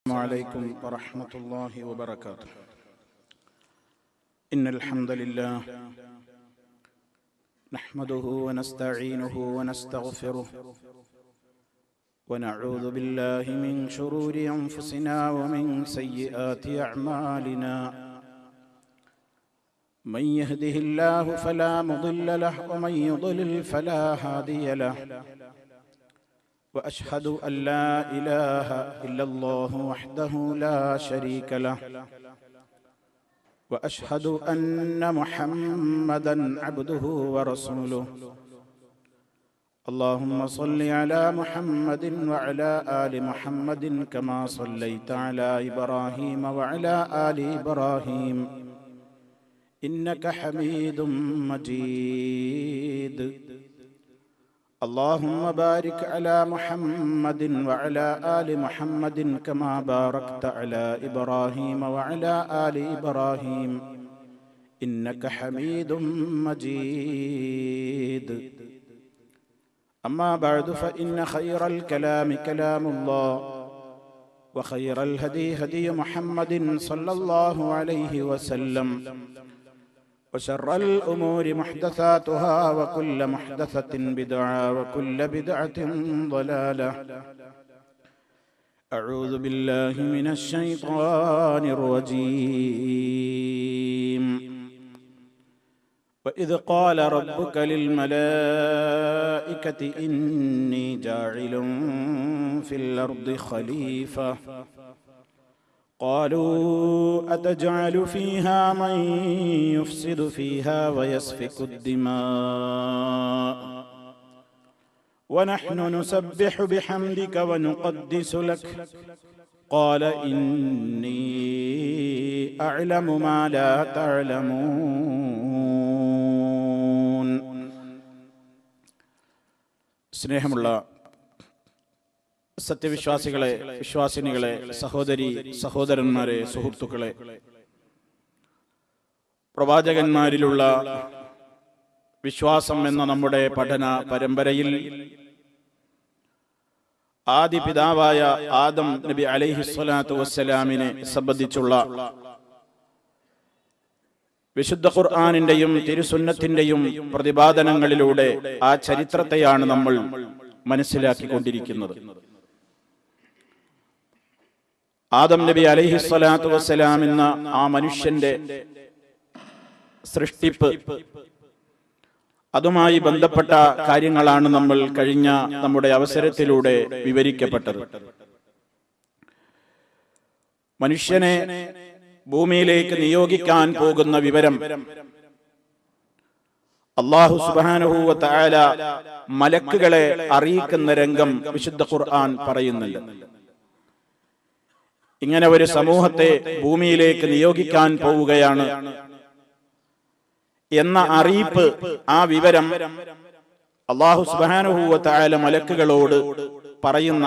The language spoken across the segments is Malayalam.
السلام عليكم ورحمة الله وبركاته. إن الحمد لله نحمده ونستعينه ونستغفره ونعوذ بالله من شرور أنفسنا ومن سيئات أعمالنا. من يهده الله فلا مضل له ومن يضلل فلا هادي له. وأشهد أن لا إله إلا الله وحده لا شريك له. وأشهد أن محمدا عبده ورسوله. اللهم صل على محمد وعلى آل محمد كما صليت على إبراهيم وعلى آل إبراهيم إنك حميد مجيد. اللهم بارك على محمد وعلى آل محمد كما باركت على إبراهيم وعلى آل إبراهيم إنك حميد مجيد. أما بعد فإن خير الكلام كلام الله وخير الهدي هدي محمد صلى الله عليه وسلم وشر الأمور محدثاتها وكل محدثة بدعة وكل بدعة ضلالة. أعوذ بالله من الشيطان الرجيم. وإذ قال ربك للملائكة إني جاعل في الأرض خليفة قالوا أتجعل فيها من يفسد فيها ويسفك الدماء ونحن نسبح بحمدك ونقدس لك قال إني أعلم ما لا تعلمون. സ്നേഹമുള്ള സത്യവിശ്വാസികളെ, വിശ്വാസിനികളെ, സഹോദരി സഹോദരന്മാരെ, സുഹൃത്തുക്കളെ, പ്രവാചകന്മാരിലുള്ള വിശ്വാസം എന്ന നമ്മുടെ പഠന പരമ്പരയിൽ ആദി പിതാവായ ആദം നബി അലൈഹിസ്സലാത്തു വസ്സലാമിനെ സംബന്ധിച്ചുള്ള വിശുദ്ധ ഖുർആനിന്റെയും തിരുസുന്നത്തിന്റെയും പ്രതിപാദനങ്ങളിലൂടെ ആ ചരിത്രത്തെയാണ് നമ്മൾ മനസ്സിലാക്കിക്കൊണ്ടിരിക്കുന്നത്. ആദം നബി അലൈഹിസ്സലാത്തു വസ്സലാം എന്ന ആ മനുഷ്യന്റെ സൃഷ്ടിപ്പ്, അതുമായി ബന്ധപ്പെട്ട കാര്യങ്ങളാണ് നമ്മൾ കഴിഞ്ഞ നമ്മുടെ അവസരത്തിലൂടെ വിവരിക്കപ്പെട്ടത്. മനുഷ്യനെ ഭൂമിയിലേക്ക് നിയോഗിക്കാൻ പോകുന്ന വിവരം അല്ലാഹു സുബ്ഹാനഹു വ തആല മലക്കുകളെ അറിയിക്കുന്ന രംഗം വിശുദ്ധ ഖുർആൻ പറയുന്നുണ്ട്. ഇങ്ങനെ ഒരു സമൂഹത്തെ ഭൂമിയിലേക്ക് നിയോഗിക്കാൻ പോവുകയാണ് എന്ന അറിയിപ്പ്, ആ വിവരം അല്ലാഹു സുബ്ഹാനഹു വ തആല മലക്കുകളോട് പറയുന്ന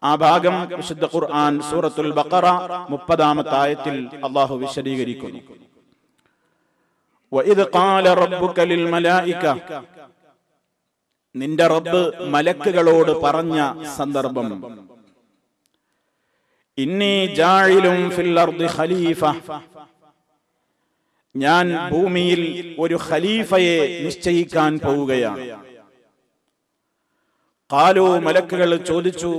ആ ഭാഗം വിശുദ്ധ ഖുർആൻ സൂറത്തുൽ ബഖറ 30-ാമത്തെ ആയത്തിൽ അല്ലാഹു വിശദീകരിക്കുന്നു. وَإِذْ قَالَ رَبُّكَ لِلْمَلَائِكَةِ, നിന്റെ റബ്ബ് മലക്കുകളോട് പറഞ്ഞ സന്ദർഭം, ഇന്നി ജാഇലുൻ ഫിൽ അർദി ഖലീഫ, ഞാൻ ഭൂമിയിൽ ഒരു ഖലീഫയെ നിശ്ചയിക്കാൻ പോവുകയാണ്. ഖാലൂ, മലക്കുകൾ ചോദിച്ചു,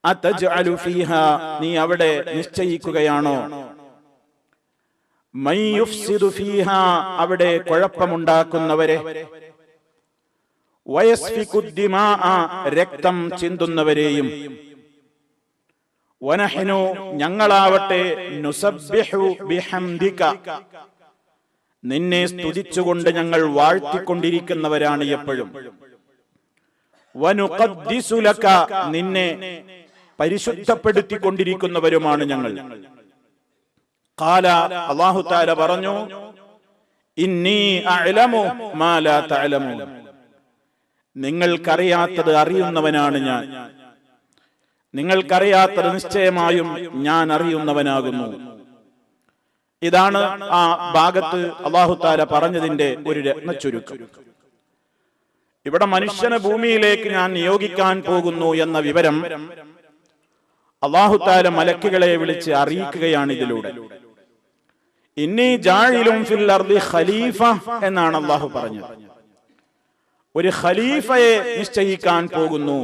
അതജ്അലു ഫീഹാ, നീ അവിടെ നിശ്ചയിക്കുകയാണോ, മൻ യുഫ്സിദു ഫീഹാ, അവിടെ കുഴപ്പമുണ്ടാക്കുന്നവരെ, വയസ്ഫികു ദിമാഅ, രക്തം ചിന്തുന്നവരെയും, വനഹ്നു, ഞങ്ങളാവട്ടെ, നുസബ്ബിഹു ബിഹംദിക, നിന്നെ സ്തുതിച്ചുകൊണ്ട് ഞങ്ങൾ വാഴ്ത്തിക്കൊണ്ടിരിക്കുന്നവരാണ് എപ്പോഴും, വനുഖദ്ദിസു ലക, നിന്നെ പരിശുദ്ധപ്പെടുത്തിക്കൊണ്ടിരിക്കുന്നവരുമാണ് ഞങ്ങൾ. ഖാല, അല്ലാഹു തആല പറഞ്ഞു, ഇന്നി അഅലമു മാ ലാ തഅലമൂൻ, നിങ്ങൾക്കറിയാത്തത് അറിയുന്നവനാണ് ഞാൻ, നിങ്ങൾക്കറിയാത്തത് നിശ്ചയമായും ഞാൻ അറിയുന്നവനാകുന്നു. ഇതാണ് ആ ഭാഗത്ത് അല്ലാഹു തആല പറഞ്ഞതിന്റെ ഒരു രത്നച്ചുരുക്കം. ഇവിടെ മനുഷ്യനെ ഭൂമിയിലേക്ക് ഞാൻ നിയോഗിക്കാൻ പോകുന്നു എന്ന വിവരം അല്ലാഹു തആല മലക്കുകളെ വിളിച്ച് അറിയിക്കുകയാണ് ഇതിലൂടെ. ഇന്നി ജാഇലുൻ ഫിൽ അർദി ഖലീഫ എന്നാണ് അല്ലാഹു പറഞ്ഞത്. ഒരു ഖലീഫയെ നിശ്ചയിക്കാൻ പോകുന്നു.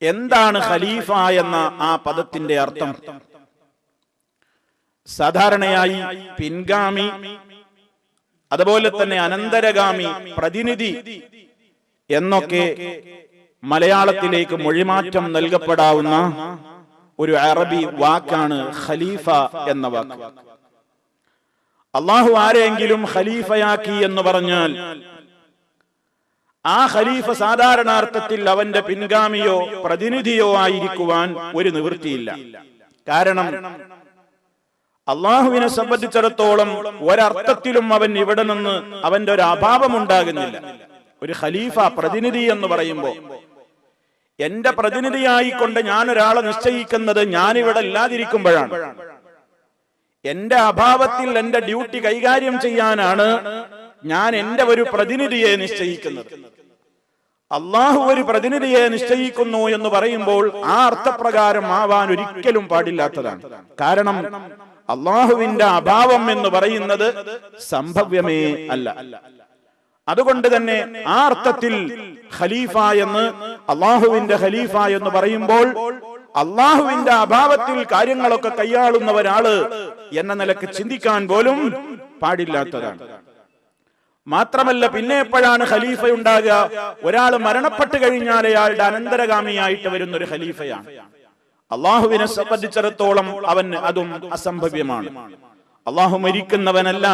എന്താണ് ഖലീഫ എന്ന ആ പദത്തിന്റെ അർത്ഥം? സാധാരണയായി പിൻഗാമി, അതുപോലെ തന്നെ അനന്തരഗാമി, പ്രതിനിധി എന്നൊക്കെ മലയാളത്തിലേക്ക് മൊഴിമാറ്റം നൽകപ്പെടാവുന്ന ഒരു അറബി വാക്കാണ് ഖലീഫ എന്ന വാക്ക്. അള്ളാഹു ആരെങ്കിലും ഖലീഫയാക്കി എന്ന് പറഞ്ഞാൽ ആ ഖലീഫ സാധാരണാർത്ഥത്തിൽ അവന്റെ പിൻഗാമിയോ പ്രതിനിധിയോ ആയിരിക്കുവാൻ ഒരു നിവൃത്തിയില്ല. കാരണം അള്ളാഹുവിനെ സംബന്ധിച്ചിടത്തോളം ഒരർത്ഥത്തിലും അവൻ ഇവിടെ നിന്ന് അവന്റെ ഒരു അഭാവം ഉണ്ടാകുന്നില്ല. ഒരു ഖലീഫ, പ്രതിനിധി എന്ന് പറയുമ്പോൾ എന്റെ പ്രതിനിധിയായിക്കൊണ്ട് ഞാൻ ഒരാളെ നിശ്ചയിക്കുന്നത് ഞാനിവിടെ ഇല്ലാതിരിക്കുമ്പോഴാണ്. എന്റെ അഭാവത്തിൽ എന്റെ ഡ്യൂട്ടി കൈകാര്യം ചെയ്യാനാണ് ഞാൻ എന്റെ ഒരു പ്രതിനിധിയെ നിശ്ചയിക്കുന്നത്. അള്ളാഹു ഒരു പ്രതിനിധിയെ നിശ്ചയിക്കുന്നു എന്ന് പറയുമ്പോൾ ആ അർത്ഥപ്രകാരം ആവാൻ ഒരിക്കലും പാടില്ലാത്തതാണ്. കാരണം അള്ളാഹുവിന്റെ അഭാവം എന്ന് പറയുന്നത് സംഭവ്യമേ അല്ല. അതുകൊണ്ട് തന്നെ ആ അർത്ഥത്തിൽ ഖലീഫ എന്ന്, അള്ളാഹുവിന്റെ ഖലീഫ എന്ന് പറയുമ്പോൾ അള്ളാഹുവിന്റെ അഭാവത്തിൽ കാര്യങ്ങളൊക്കെ കൈയാളുന്ന ഒരാള് എന്ന നിലക്ക് ചിന്തിക്കാൻ പോലും പാടില്ലാത്തതാണ്. മാത്രമല്ല, പിന്നെ എപ്പോഴാണ് ഖലീഫ ഉണ്ടാകുക? ഒരാൾ മരണപ്പെട്ടു കഴിഞ്ഞാൽ അയാളുടെ അനന്തരഗാമിയായിട്ട് വരുന്ന ഒരു ഖലീഫയാണ്. അള്ളാഹുവിനെ സംബന്ധിച്ചിടത്തോളം അവൻ അതും അസംഭവ്യമാണ്. അള്ളാഹു മരിക്കുന്നവനല്ല,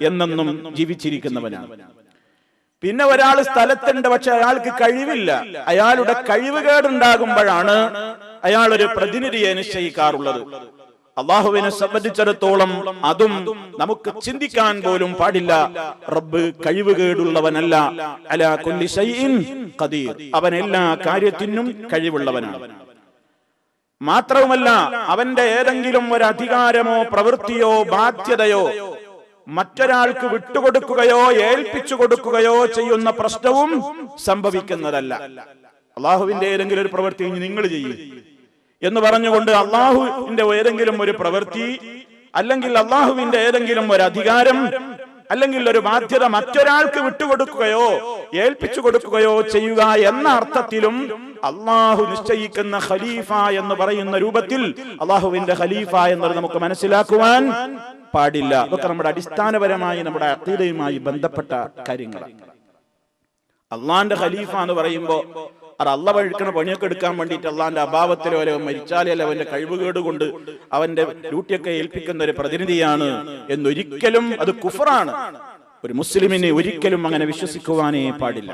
എന്നെന്നും ജീവിച്ചിരിക്കുന്നവനാണ്. പിന്നെ ഒരാൾ സ്ഥലത്തുണ്ട്, പക്ഷെ അയാൾക്ക് കഴിവില്ല. അയാളുടെ കഴിവുകേടുണ്ടാകുമ്പോഴാണ് അയാൾ ഒരു പ്രതിനിധിയെ നിശ്ചയിക്കാറുള്ളത്. അള്ളാഹുവിനെ സംബന്ധിച്ചിടത്തോളം അതും നമുക്ക് ചിന്തിക്കാൻ പോലും പാടില്ല. റബ്ബ് കഴിവുകേടുള്ളവനല്ല. അലാ കുല്ലി ശൈഇൻ ഖദീർ, അവൻ എല്ലാ കാര്യത്തിനും കഴിവുള്ളവനാണ്. മാത്രവുമല്ല, അവന്റെ ഏതെങ്കിലും ഒരു അധികാരമോ പ്രവൃത്തിയോ ബാധ്യതയോ മറ്റൊരാൾക്ക് വിട്ടുകൊടുക്കുകയോ ഏൽപ്പിച്ചു കൊടുക്കുകയോ ചെയ്യുന്ന പ്രശ്നവും സംഭവിക്കുന്നതല്ല. അള്ളാഹുവിന്റെ ഏതെങ്കിലും ഒരു പ്രവൃത്തി നിങ്ങൾ ചെയ്യും എന്ന് പറഞ്ഞുകൊണ്ട് അള്ളാഹുവിന്റെ ഏതെങ്കിലും ഒരു പ്രവൃത്തി, അല്ലെങ്കിൽ അള്ളാഹുവിന്റെ ഏതെങ്കിലും ഒരു അധികാരം, അല്ലെങ്കിൽ ഒരു ബാധ്യത മറ്റൊരാൾക്ക് വിട്ടുകൊടുക്കുകയോ ഏൽപ്പിച്ചു കൊടുക്കുകയോ ചെയ്യുക എന്ന അർത്ഥത്തിലും അള്ളാഹു നിശ്ചയിക്കുന്ന ഖലീഫ എന്ന് പറയുന്ന രൂപത്തിൽ അള്ളാഹുവിന്റെ ഖലീഫ എന്നത് നമുക്ക് മനസ്സിലാക്കുവാൻ പാടില്ല. അതൊക്കെ നമ്മുടെ അടിസ്ഥാനപരമായി നമ്മുടെ അഖീദയുമായി ബന്ധപ്പെട്ട കാര്യങ്ങളാണ്. അള്ളാന്റെ ഖലീഫ എന്ന് പറയുമ്പോൾ അത് അള്ള വഴിക്കണ പണിയൊക്കെ എടുക്കാൻ വേണ്ടിയിട്ട് അള്ളാന്റെ അഭാവത്തിലോ അല്ലെ മരിച്ചാലോ അല്ലെ അവന്റെ കഴിവുകേട് കൊണ്ട് അവന്റെ ഡ്യൂട്ടിയൊക്കെ ഏൽപ്പിക്കുന്ന ഒരു പ്രതിനിധിയാണ് എന്നൊരിക്കലും അത് കുഫറാണ്. ഒരു മുസ്ലിമിനെ ഒരിക്കലും അങ്ങനെ വിശ്വസിക്കുവാനേ പാടില്ല.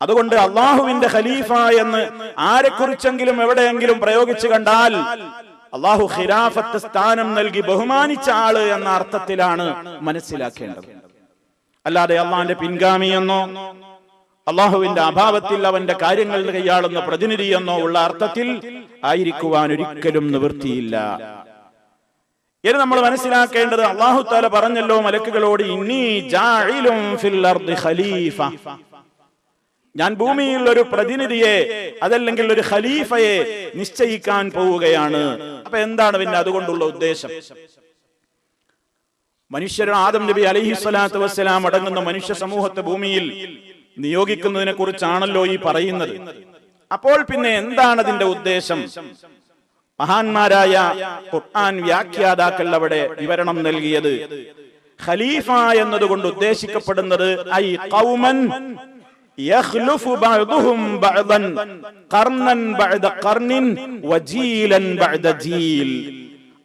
അതുകൊണ്ട് അള്ളാഹുവിന്റെ ഖലീഫ എന്ന് ആരെക്കുറിച്ചെങ്കിലും എവിടെയെങ്കിലും പ്രയോഗിച്ചു കണ്ടാൽ അള്ളാഹു ഖിലാഫത്ത് സ്ഥാനം നൽകി ബഹുമാനിച്ച ആള് എന്ന അർത്ഥത്തിലാണ് മനസ്സിലാക്കേണ്ടത്. അല്ലാതെ അള്ളാഹിന്റെ പിൻഗാമി എന്നോ അള്ളാഹുവിന്റെ അഭാവത്തിൽ അവന്റെ കാര്യങ്ങൾ കൈയാളുന്ന പ്രതിനിധി എന്നോ ഉള്ള അർത്ഥത്തിൽ ആയിരിക്കുവാൻ ഒരിക്കലും നിവൃത്തിയില്ല. ഇനി നമ്മൾ മനസ്സിലാക്കേണ്ടത്, അള്ളാഹു തആല പറഞ്ഞല്ലോ മലക്കുകളോട്, ഇന്നി ജാഇലുൻ ഫിൽ അർദി ഖലീഫ, ഞാൻ ഭൂമിയിൽ ഒരു പ്രതിനിധിയെ അതല്ലെങ്കിൽ ഒരു ഖലീഫയെ നിശ്ചയിക്കാൻ പോവുകയാണ്. അപ്പൊ എന്താണ് പിന്നെ അതുകൊണ്ടുള്ള ഉദ്ദേശം? മനുഷ്യർ ആദം നബി അലൈഹിസ്സലാത്തു വസ്സലാം അടങ്ങുന്ന മനുഷ്യ സമൂഹത്തെ ഭൂമിയിൽ നിയോഗിക്കുന്നതിനെ കുറിച്ചാണല്ലോ ഈ പറയുന്നത്. അപ്പോൾ പിന്നെ എന്താണ് അതിന്റെ ഉദ്ദേശം? മഹാന്മാരായ ഖുർആൻ വ്യാഖ്യാതാക്കൾ അവിടെ വിവരണം നൽകിയത്, ഖലീഫ എന്നതുകൊണ്ട് ഉദ്ദേശിക്കപ്പെടുന്നത് ഐ ഖൗമൻ യഖ്ലുഫു ബഅദുഹും ബഅദൻ ഖർനൻ ബഅദ ഖർനിൻ വജീലൻ ബഅദ ജീൽ.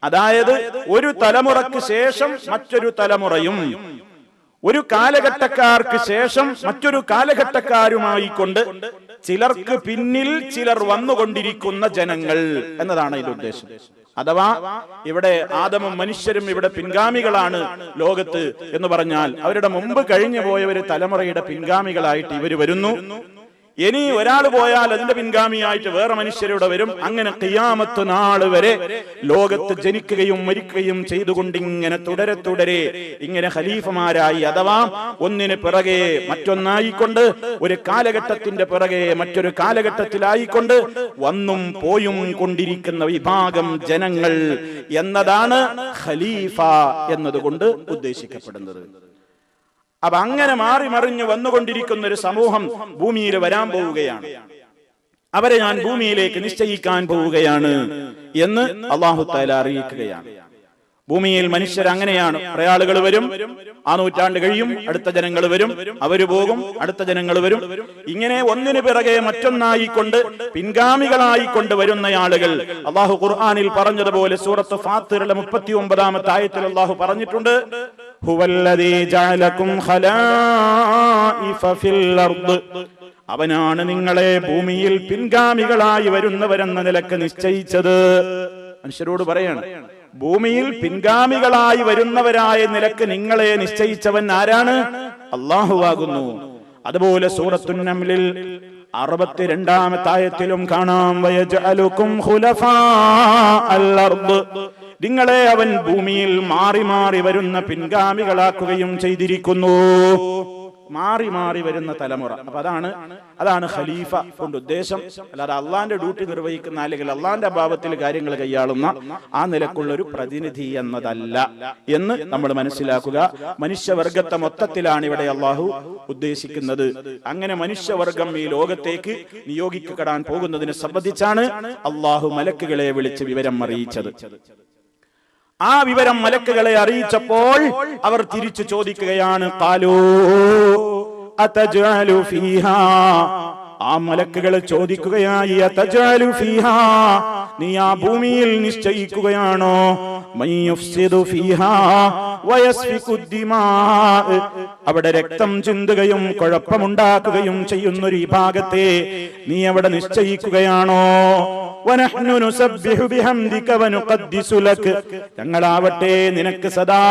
അതായത് ഒരു തലമുറക്ക് ശേഷം മറ്റൊരു തലമുറയും ഒരു കാലഘട്ടക്കാർക്ക് ശേഷം മറ്റൊരു കാലഘട്ടക്കാരുമായി കൊണ്ട് ചിലർക്ക് പിന്നിൽ ചിലർ വന്നുകൊണ്ടിരിക്കുന്ന ജനങ്ങൾ എന്നതാണ് ഇതിന്റെ ഉദ്ദേശം. അഥവാ ഇവിടെ ആദമും മനുഷ്യരും ഇവിടെ പിൻഗാമികളാണ് ലോകത്ത് എന്ന് പറഞ്ഞാൽ അവരുടെ മുമ്പ് കഴിഞ്ഞു പോയ ഒരു തലമുറയുടെ പിൻഗാമികളായിട്ട് ഇവർ വരുന്നു. ഇനി ഒരാൾ പോയാൽ അതിന്റെ പിൻഗാമിയായിട്ട് വേറെ മനുഷ്യരുടെ വരും. അങ്ങനെ ഖിയാമത്ത് നാൾ വരെ ലോകത്ത് ജനിക്കുകയും മരിക്കുകയും ചെയ്തുകൊണ്ടിങ്ങനെ തുടരെ ഇങ്ങനെ ഖലീഫമാരായി, അഥവാ ഒന്നിന് പിറകെ മറ്റൊന്നായിക്കൊണ്ട്, ഒരു കാലഘട്ടത്തിന്റെ പിറകെ മറ്റൊരു കാലഘട്ടത്തിലായിക്കൊണ്ട് വന്നും പോയും കൊണ്ടിരിക്കുന്ന വിഭാഗം ജനങ്ങൾ എന്നതാണ് ഖലീഫ എന്നതുകൊണ്ട് ഉദ്ദേശിക്കപ്പെടുന്നത്. അപ്പൊ അങ്ങനെ മാറി മറിഞ്ഞു വന്നുകൊണ്ടിരിക്കുന്ന ഒരു സമൂഹം ഭൂമിയിൽ വരാൻ പോവുകയാണ്. അവരെ ഞാൻ ഭൂമിയിലേക്ക് നിശ്ചയിക്കാൻ പോവുകയാണ് എന്ന് അല്ലാഹു തആല അറിയിക്കുകയാണ്. ഭൂമിയിൽ മനുഷ്യർ അങ്ങനെയാണ്. കുറെ ആളുകൾ വരും, ആ നൂറ്റാണ്ട് കഴിയും, അടുത്ത ജനങ്ങൾ വരും, അവര് പോകും, അടുത്ത ജനങ്ങൾ വരും. ഇങ്ങനെ ഒന്നിനു പിറകെ മറ്റൊന്നായിക്കൊണ്ട് പിൻഗാമികളായിക്കൊണ്ട് വരുന്ന ആളുകൾ അല്ലാഹു ഖുർആനിൽ പറഞ്ഞതുപോലെ സൂറത്ത് ഫാത്തിറിലെ 39-ാമത്തെ ആയത്തിൽ അല്ലാഹു പറഞ്ഞിട്ടുണ്ട്, ഹുവല്ലദീ ജഅലകും ഖലായിഫ ഫിൽ അർദ്, അവനാണ് നിങ്ങളെ ഭൂമിയിൽ പിൻഗാമികളായി വരുന്നവരെന്ന നിലക്ക് നിശ്ചയിച്ചത്. മനുഷ്യരോട് പറയാണ്, ഭൂമിയിൽ പിൻഗാമികളായി വരുന്നവരായ നിലക്ക് നിങ്ങളെ നിശ്ചയിച്ചവൻ ആരാണ്? അല്ലാഹുവാകുന്നു. അതുപോലെ സൂറത്തുൻ നംലിൽ 62-ാമത്തെ ആയത്തിലും കാണാം, വയജഅലുകും ഖുലഫാഅൽ അർദ്, നിങ്ങളെ അവൻ ഭൂമിയിൽ മാറി മാറി വരുന്ന പിൻഗാമികളാക്കുകയും ചെയ്തിരിക്കുന്നു. മാറി മാറി വരുന്ന തലമുറ. അപ്പൊ അതാണ് ഖലീഫ കൊണ്ട് ഉദ്ദേശം. അല്ലാതെ അള്ളാന്റെ ഡ്യൂട്ടി നിർവഹിക്കുന്ന അല്ലെങ്കിൽ അള്ളാന്റെ അഭാവത്തിൽ കാര്യങ്ങൾ കൈയാളുന്ന ആ നിലക്കുള്ള ഒരു പ്രതിനിധി എന്നതല്ല എന്ന് നമ്മൾ മനസ്സിലാക്കുക. മനുഷ്യവർഗത്തെ മൊത്തത്തിലാണ് ഇവിടെ അള്ളാഹു ഉദ്ദേശിക്കുന്നത്. അങ്ങനെ മനുഷ്യവർഗം ഈ ലോകത്തേക്ക് നിയോഗിക്കപ്പെടാൻ പോകുന്നതിനെ സംബന്ധിച്ചാണ് അള്ളാഹു മലക്കുകളെ വിളിച്ച് വിവരം അറിയിച്ചത്. ആ വിവരം മലക്കുകളെ അറിയിച്ചപ്പോൾ അവർ തിരിച്ചു ചോദിക്കുകയാണ്, ഖാലൂ അതജഅലു ഫീഹാ, ആ മലക്കുകൾ ചോദിക്കുകയായി, അതജഅലു ഫീഹാ, നീ ആ ഭൂമിയിൽ നിശ്ചയിക്കുകയാണോ, മൻ യുഫ്സിദു ഫീഹാ വയസ്ഫികു ദിമാ, അവിടെ രക്തം ചിന്തുകയും കുഴപ്പമുണ്ടാക്കുകയും ചെയ്യുന്ന ഒരു വിഭാഗത്തെ നീ അവിടെ നിശ്ചയിക്കുകയാണോ? വനഹ്നു നുസബ്ബിഹു ബിഹംദിക വനുഖദ്ദിസു ലക, ഞങ്ങളാവട്ടെ നിനക്ക് സദാ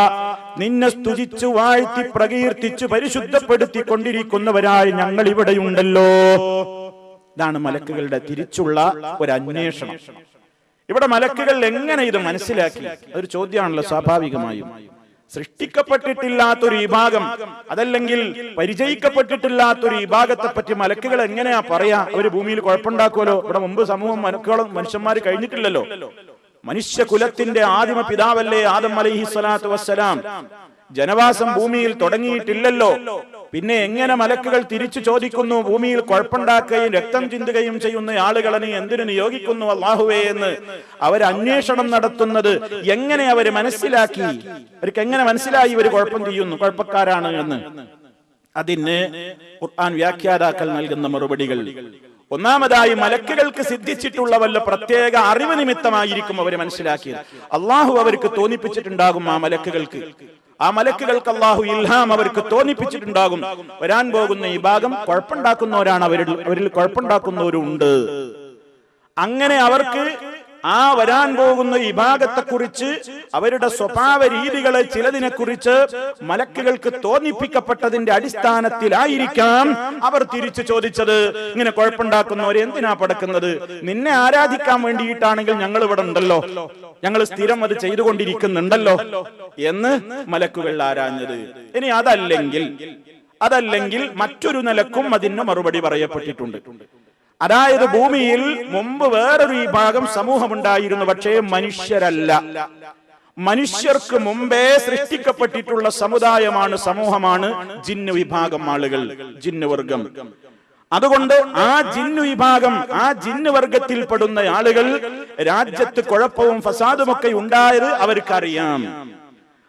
നിന്നെ സ്തുതിച്ചു വാഴ്ത്തി പ്രകീർത്തിച്ചു പരിശുദ്ധപ്പെടുത്തി കൊണ്ടിരിക്കുന്നവരായി ഞങ്ങൾ ഇവിടെയുണ്ടല്ലോ. ഇതാണ് മലക്കുകളുടെ തിരിച്ചുള്ള ഒരു അന്വേഷണം. ഇവിടെ മലക്കുകൾ എങ്ങനെ ഇത് മനസ്സിലാക്കി? അതൊരു ചോദ്യമാണല്ലോ സ്വാഭാവികമായും. സൃഷ്ടിക്കപ്പെട്ടിട്ടില്ലാത്തൊരു വിഭാഗം, അതല്ലെങ്കിൽ പരിചയിക്കപ്പെട്ടിട്ടില്ലാത്തൊരു വിഭാഗത്തെ പറ്റി മലക്കുകൾ എങ്ങനെയാ പറയാ? അവര് ഭൂമിയിൽ കുഴപ്പമുണ്ടാക്കുമല്ലോ. ഇവിടെ മുമ്പ് സമൂഹം മനുഷ്യന്മാർ കഴിഞ്ഞിട്ടില്ലല്ലോ. മനുഷ്യകുലത്തിന്റെ ആദിമ പിതാവല്ലേ ആദം അലൈഹിസ്സലാത്തു വസ്സലാം. ജനവാസം ഭൂമിയിൽ തുടങ്ങിയിട്ടില്ലല്ലോ. പിന്നെ എങ്ങനെ മലക്കുകൾ തിരിച്ചു ചോദിക്കുന്നു, ഭൂമിയിൽ കുഴപ്പമുണ്ടാക്കുകയും രക്തം ചിന്തുകയും ചെയ്യുന്ന ആളുകളെ നീ എന്തിനു നിയോഗിക്കുന്നു അല്ലാഹുവേ എന്ന് അവർ അന്വേഷണം നടത്തുന്നത് എങ്ങനെ അവര് മനസ്സിലാക്കി? അവർക്ക് എങ്ങനെ മനസ്സിലായി ഇവര് കുഴപ്പം ചെയ്യുന്നു, കുഴപ്പക്കാരാണ് എന്ന്? അതിന് ഖുർആൻ വ്യാഖ്യാതാക്കൾ നൽകുന്ന മറുപടികൾ, ഒന്നാമതായി മലക്കുകൾക്ക് സിദ്ധിച്ചിട്ടുള്ള വല്ല പ്രത്യേക അറിവ് നിമിത്തമായിരിക്കും അവർ മനസ്സിലാക്കിയത്. അള്ളാഹു അവർക്ക് തോന്നിപ്പിച്ചിട്ടുണ്ടാകും. ആ മലക്കുകൾക്ക് അള്ളാഹു ഇൽഹാം അവർക്ക് തോന്നിപ്പിച്ചിട്ടുണ്ടാകും, വരാൻ പോകുന്ന ഈ ഭാഗം കുഴപ്പമുണ്ടാക്കുന്നവരാണ്, അവരിൽ കുഴപ്പമുണ്ടാക്കുന്നവരുണ്ട്. അങ്ങനെ അവർക്ക് ആ വരാൻ പോകുന്ന ഈ ഭാഗത്തെക്കുറിച്ച്, അവരുടെ സ്വഭാവ രീതികളെ ചിലതിനെ കുറിച്ച് മലക്കുകൾക്ക് തോന്നിപ്പിക്കപ്പെട്ടതിന്റെ അടിസ്ഥാനത്തിലായിരിക്കാം അവർ തിരിച്ചു ചോദിച്ചത്, ഇങ്ങനെ കുഴപ്പമുണ്ടാക്കുന്നവരെ എന്തിനാ പടക്കുന്നത്? നിന്നെ ആരാധിക്കാൻ വേണ്ടിയിട്ടാണെങ്കിൽ ഞങ്ങൾ ഇവിടെ ഉണ്ടല്ലോ, ഞങ്ങൾ സ്ഥിരം അത് ചെയ്തുകൊണ്ടിരിക്കുന്നുണ്ടല്ലോ എന്ന് മലക്കുകൾ ആരാഞ്ഞത്. ഇനി അതല്ലെങ്കിൽ മറ്റൊരു നിലക്കും അതിന് മറുപടി പറയപ്പെട്ടിട്ടുണ്ട്. അതായത് ഭൂമിയിൽ മുമ്പ് വേറൊരു വിഭാഗം സമൂഹമുണ്ടായിരുന്നു, പക്ഷേ മനുഷ്യരല്ല. മനുഷ്യർക്ക് മുമ്പേ സൃഷ്ടിക്കപ്പെട്ടിട്ടുള്ള സമൂഹമാണ് ജിന്ന് വിഭാഗം ആളുകൾ, ജിന്ന് വർഗം. അതുകൊണ്ട് ആ ജിന്ന് വിഭാഗം, ആ ജിന്ന് വർഗത്തിൽപ്പെടുന്ന ആളുകൾ രാജ്യത്ത് കുഴപ്പവും ഫസാദുമൊക്കെ ഉണ്ടായത് അവർക്കറിയാം.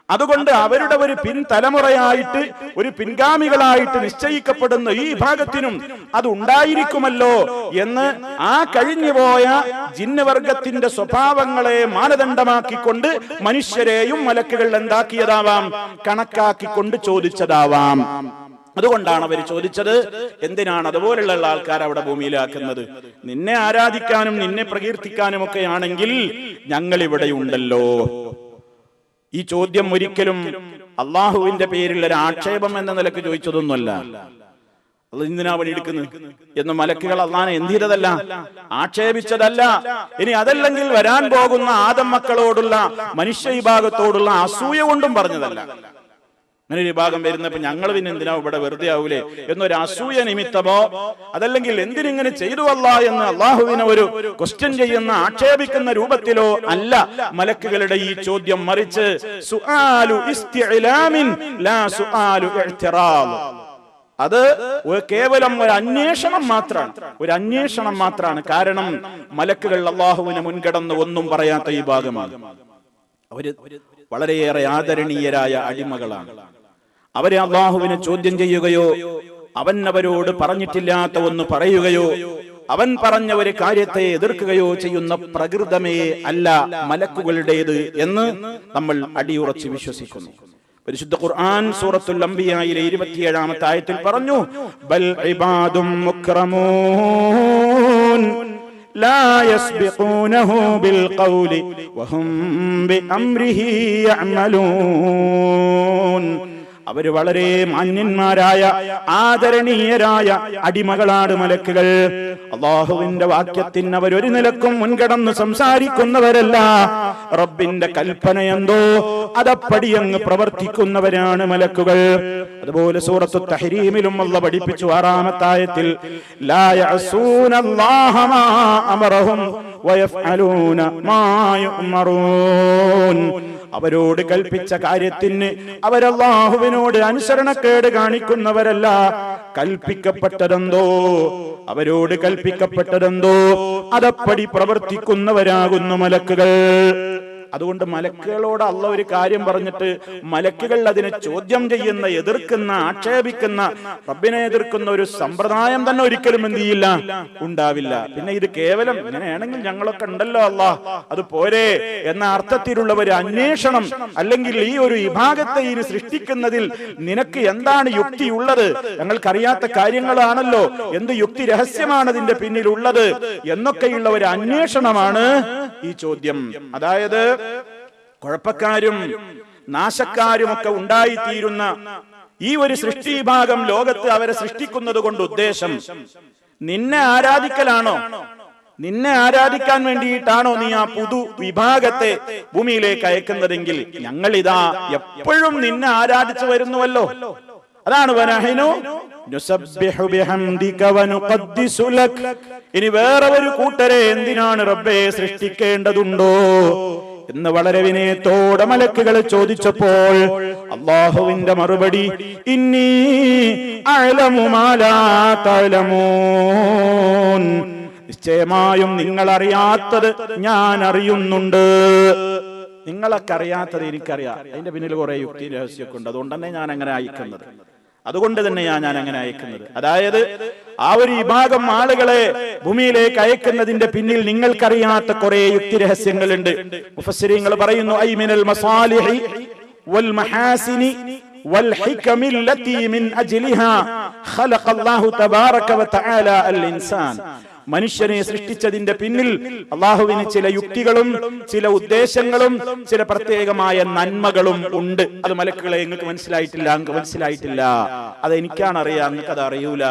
അതുകൊണ്ട് അവരുടെ ഒരു പിൻതലമുറയായിട്ട്, ഒരു പിൻഗാമികളായിട്ട് നിശ്ചയിക്കപ്പെടുന്ന ഈ വിഭാഗത്തിനും അത് ഉണ്ടായിരിക്കുമല്ലോ എന്ന് ആ കഴിഞ്ഞുപോയ ജിന്നുവർഗത്തിന്റെ സ്വഭാവങ്ങളെ മാനദണ്ഡമാക്കിക്കൊണ്ട് മനുഷ്യരെയും മലക്കുകൾ എന്താക്കിയതാവാം, കണക്കാക്കിക്കൊണ്ട് ചോദിച്ചതാവാം. അതുകൊണ്ടാണ് അവർ ചോദിച്ചത്, എന്തിനാണ് അതുപോലുള്ള ആൾക്കാർ അവിടെ ഭൂമിയിലാക്കുന്നത്? നിന്നെ ആരാധിക്കാനും നിന്നെ പ്രകീർത്തിക്കാനും ഒക്കെ ആണെങ്കിൽ ഞങ്ങൾ ഇവിടെ ഉണ്ടല്ലോ. ഈ ചോദ്യം ഒരിക്കലും അള്ളാഹുവിന്റെ പേരിൽ ഒരു ആക്ഷേപം എന്ന നിലക്ക് ചോദിച്ചതൊന്നുമല്ല. അത് എന്തിനാ പണിയെടുക്കുന്നത് എന്ന് മലക്കുകൾ അള്ളാനെ എന്ത് ചെയ്തതല്ല, ആക്ഷേപിച്ചതല്ല. ഇനി അതല്ലെങ്കിൽ വരാൻ പോകുന്ന ആദം മക്കളോടുള്ള മനുഷ്യ വിഭാഗത്തോടുള്ള അസൂയ കൊണ്ടും പറഞ്ഞതല്ല. അങ്ങനെ ഒരു വിഭാഗം വരുന്നപ്പോ ഞങ്ങൾ പിന്നെ എന്തിനാ ഇവിടെ വെറുതെ ആവൂലേ എന്നൊരു അസൂയ നിമിത്തമോ, അതല്ലെങ്കിൽ എന്തിനിങ്ങനെ ചെയ്തു അല്ലാ എന്ന് അള്ളാഹുവിനെ ഒരു ക്വസ്റ്റ്യൻ ചെയ്യുന്ന ആക്ഷേപിക്കുന്ന രൂപത്തിലോ അല്ല മലക്കുകളുടെ ഈ ചോദ്യം. മറിച്ച് സുആലു ഇസ്തിഇലാമിൻ ലാ സുആലു ഇഅ്തിറാദ്, അത് കേവലം ഒരു അന്വേഷണം മാത്രമാണ്. കാരണം മലക്കുകൾ അള്ളാഹുവിനെ മുൻകടന്ന് ഒന്നും പറയാത്ത ഈ ഭാഗമാണ്. അവര് വളരെയേറെ ആദരണീയരായ അടിമകളാണ്. അവരെ അള്ളാഹുവിനെ ചോദ്യം ചെയ്യുകയോ അവൻ അവരോട് പറഞ്ഞിട്ടില്ലാത്ത ഒന്ന് പറയുകയോ അവൻ പറഞ്ഞ ഒരു കാര്യത്തെ എതിർക്കുകയോ ചെയ്യുന്ന പ്രകൃതമേ അല്ല മലക്കുകളുടേത് എന്ന് നമ്മൾ അടിയുറച്ച് വിശ്വസിക്കുന്നു. പരിശുദ്ധ ഖുർആൻ സൂറത്തുൽ അംബിയായിലെ 27-ാമത്തെ ആയത്തിൽ പറഞ്ഞു, ബൽ ഇബാദും മുക്രമൂൻ ലാ യസ്ബിഖൂനഹു ബിൽ ഖൗലി വഹും ബിഅംരിഹി യഅമലൂൻ. അവർ വളരെ മാന്യന്മാരായ ആദരണീയരായ അടിമകളാണ് മലക്കുകൾ. അള്ളാഹുവിന്റെ വാക്യത്തിന് അവരൊരു നിലക്കും മുൻകടന്ന് സംസാരിക്കുന്നവരല്ല. റബ്ബിന്റെ കൽപ്പനയെന്തോ അതപ്പടി അങ്ങ് പ്രവർത്തിക്കുന്നവരാണ് മലക്കുകൾ. അതുപോലെ സൂറത്തു തഹ്രീമിലും അല്ലാഹു പഠിപ്പിച്ചു 6-ാമത്തെ ആയത്തിൽ, ലാ യഅസൂനല്ലാഹ മാ അമറഹും വയഫ്അലൂന മാ യുഅ്മറൂൻ. അവരോട് കൽപ്പിച്ച കാര്യത്തിന് അവരല്ലാഹുവിനോട് അനുസരണക്കേട് കാണിക്കുന്നവരല്ല. അവരോട് കൽപ്പിക്കപ്പെട്ടതെന്തോ അതപ്പടി പ്രവർത്തിക്കുന്നവരാകുന്നു മലക്കുകൾ. അതുകൊണ്ട് മലക്കുകളോട് അല്ലാഹു ഒരു കാര്യം പറഞ്ഞിട്ട് മലക്കുകൾ അതിനെ ചോദ്യം ചെയ്യുന്ന, എതിർക്കുന്ന, ആക്ഷേപിക്കുന്ന, റബ്ബിനെ എതിർക്കുന്ന ഒരു സമ്പ്രദായം തന്നെ ഒരിക്കലും എന്ത് ചെയ്യില്ല, ഉണ്ടാവില്ല. പിന്നെ ഇത് കേവലം ഇങ്ങനെയാണെങ്കിൽ ഞങ്ങളൊക്കെ ഉണ്ടല്ലോ അല്ലാഹ്, അത് പോരെ എന്ന അർത്ഥത്തിലുള്ള ഒരു അന്വേഷണം, അല്ലെങ്കിൽ ഈ ഒരു വിഭാഗത്തെ ഇതിന് സൃഷ്ടിക്കുന്നതിൽ നിനക്ക് എന്താണ് യുക്തിയുള്ളത്, ഞങ്ങൾക്കറിയാത്ത കാര്യങ്ങളാണല്ലോ, എന്ത് യുക്തി രഹസ്യമാണ് അതിന്റെ പിന്നിലുള്ളത് എന്നൊക്കെയുള്ള ഒരു അന്വേഷണമാണ് ഈ ചോദ്യം. അതായത് കുഴപ്പക്കാരും നാശക്കാരുമൊക്കെ ഉണ്ടായിത്തീരുന്ന ഈ ഒരു സൃഷ്ടി വിഭാഗം ലോകത്ത് അവരെ സൃഷ്ടിക്കുന്നത് കൊണ്ട് ഉദ്ദേശം നിന്നെ ആരാധിക്കലാണോ? നിന്നെ ആരാധിക്കാൻ വേണ്ടിയിട്ടാണോ നീ ആ പുതു വിഭാഗത്തെ ഭൂമിയിലേക്ക് അയക്കുന്നതെങ്കിൽ ഞങ്ങളിതാ എപ്പോഴും നിന്നെ ആരാധിച്ചു വരുന്നുവല്ലോ. അതാണ് വനഹ്നു നുസബ്ബിഹു ബിഹംദിക വനുഖദ്ദിസു ലക്. ഇനി വേറെ ഒരു കൂട്ടരെ എന്തിനാണ് റബ്ബേ സൃഷ്ടിക്കേണ്ടതുണ്ടോ എന്ന് വളരെ വിനയത്തോടെ മലക്കുകൾ ചോദിച്ചപ്പോൾ അല്ലാഹുവിന്റെ മറുപടി, ഇന്നി അഅലമു മാ ലാ തഅലമൂൻ. നിശ്ചയമായും നിങ്ങൾ അറിയാത്തത് ഞാൻ അറിയുന്നുണ്ട്. നിങ്ങളൊക്കെ അറിയാത്തത് എനിക്കറിയാം. അതിന്റെ പിന്നിൽ കുറെ യുക്തി രഹസ്യമൊക്കെ ഉണ്ട്. അതുകൊണ്ട് തന്നെ ഞാൻ അങ്ങനെ അയക്കുന്നത്. അതായത് ആ ഒരു വിഭാഗം ആളുകളെ ഭൂമിയിലേക്ക് അയക്കുന്നതിന്റെ പിന്നിൽ നിങ്ങൾക്കറിയാത്ത കുറെ യുക്തി രഹസ്യങ്ങളുണ്ട്. മുഫസ്സിരീങ്ങൾ പറയുന്നു, ഐ മിനൽ മസാലിഹി വൽ മഹാസിനി വൽ ഹികമി ലത്തി മിൻ അജ്ലിഹാ ഖലഖല്ലാഹു തബാറക വ തആല അൽ ഇൻസാൻ. മനുഷ്യനെ സൃഷ്ടിച്ചതിന്റെ പിന്നിൽ അള്ളാഹുവിന് ചില യുക്തികളും ചില ഉദ്ദേശങ്ങളും ചില പ്രത്യേകമായ നന്മകളും ഉണ്ട്. അത് മലക്കുകളെ നിങ്ങൾക്ക് മനസ്സിലായിട്ടില്ല, അത് എനിക്കാണ് അറിയാം, നിങ്ങൾക്ക് അത് അറിയൂല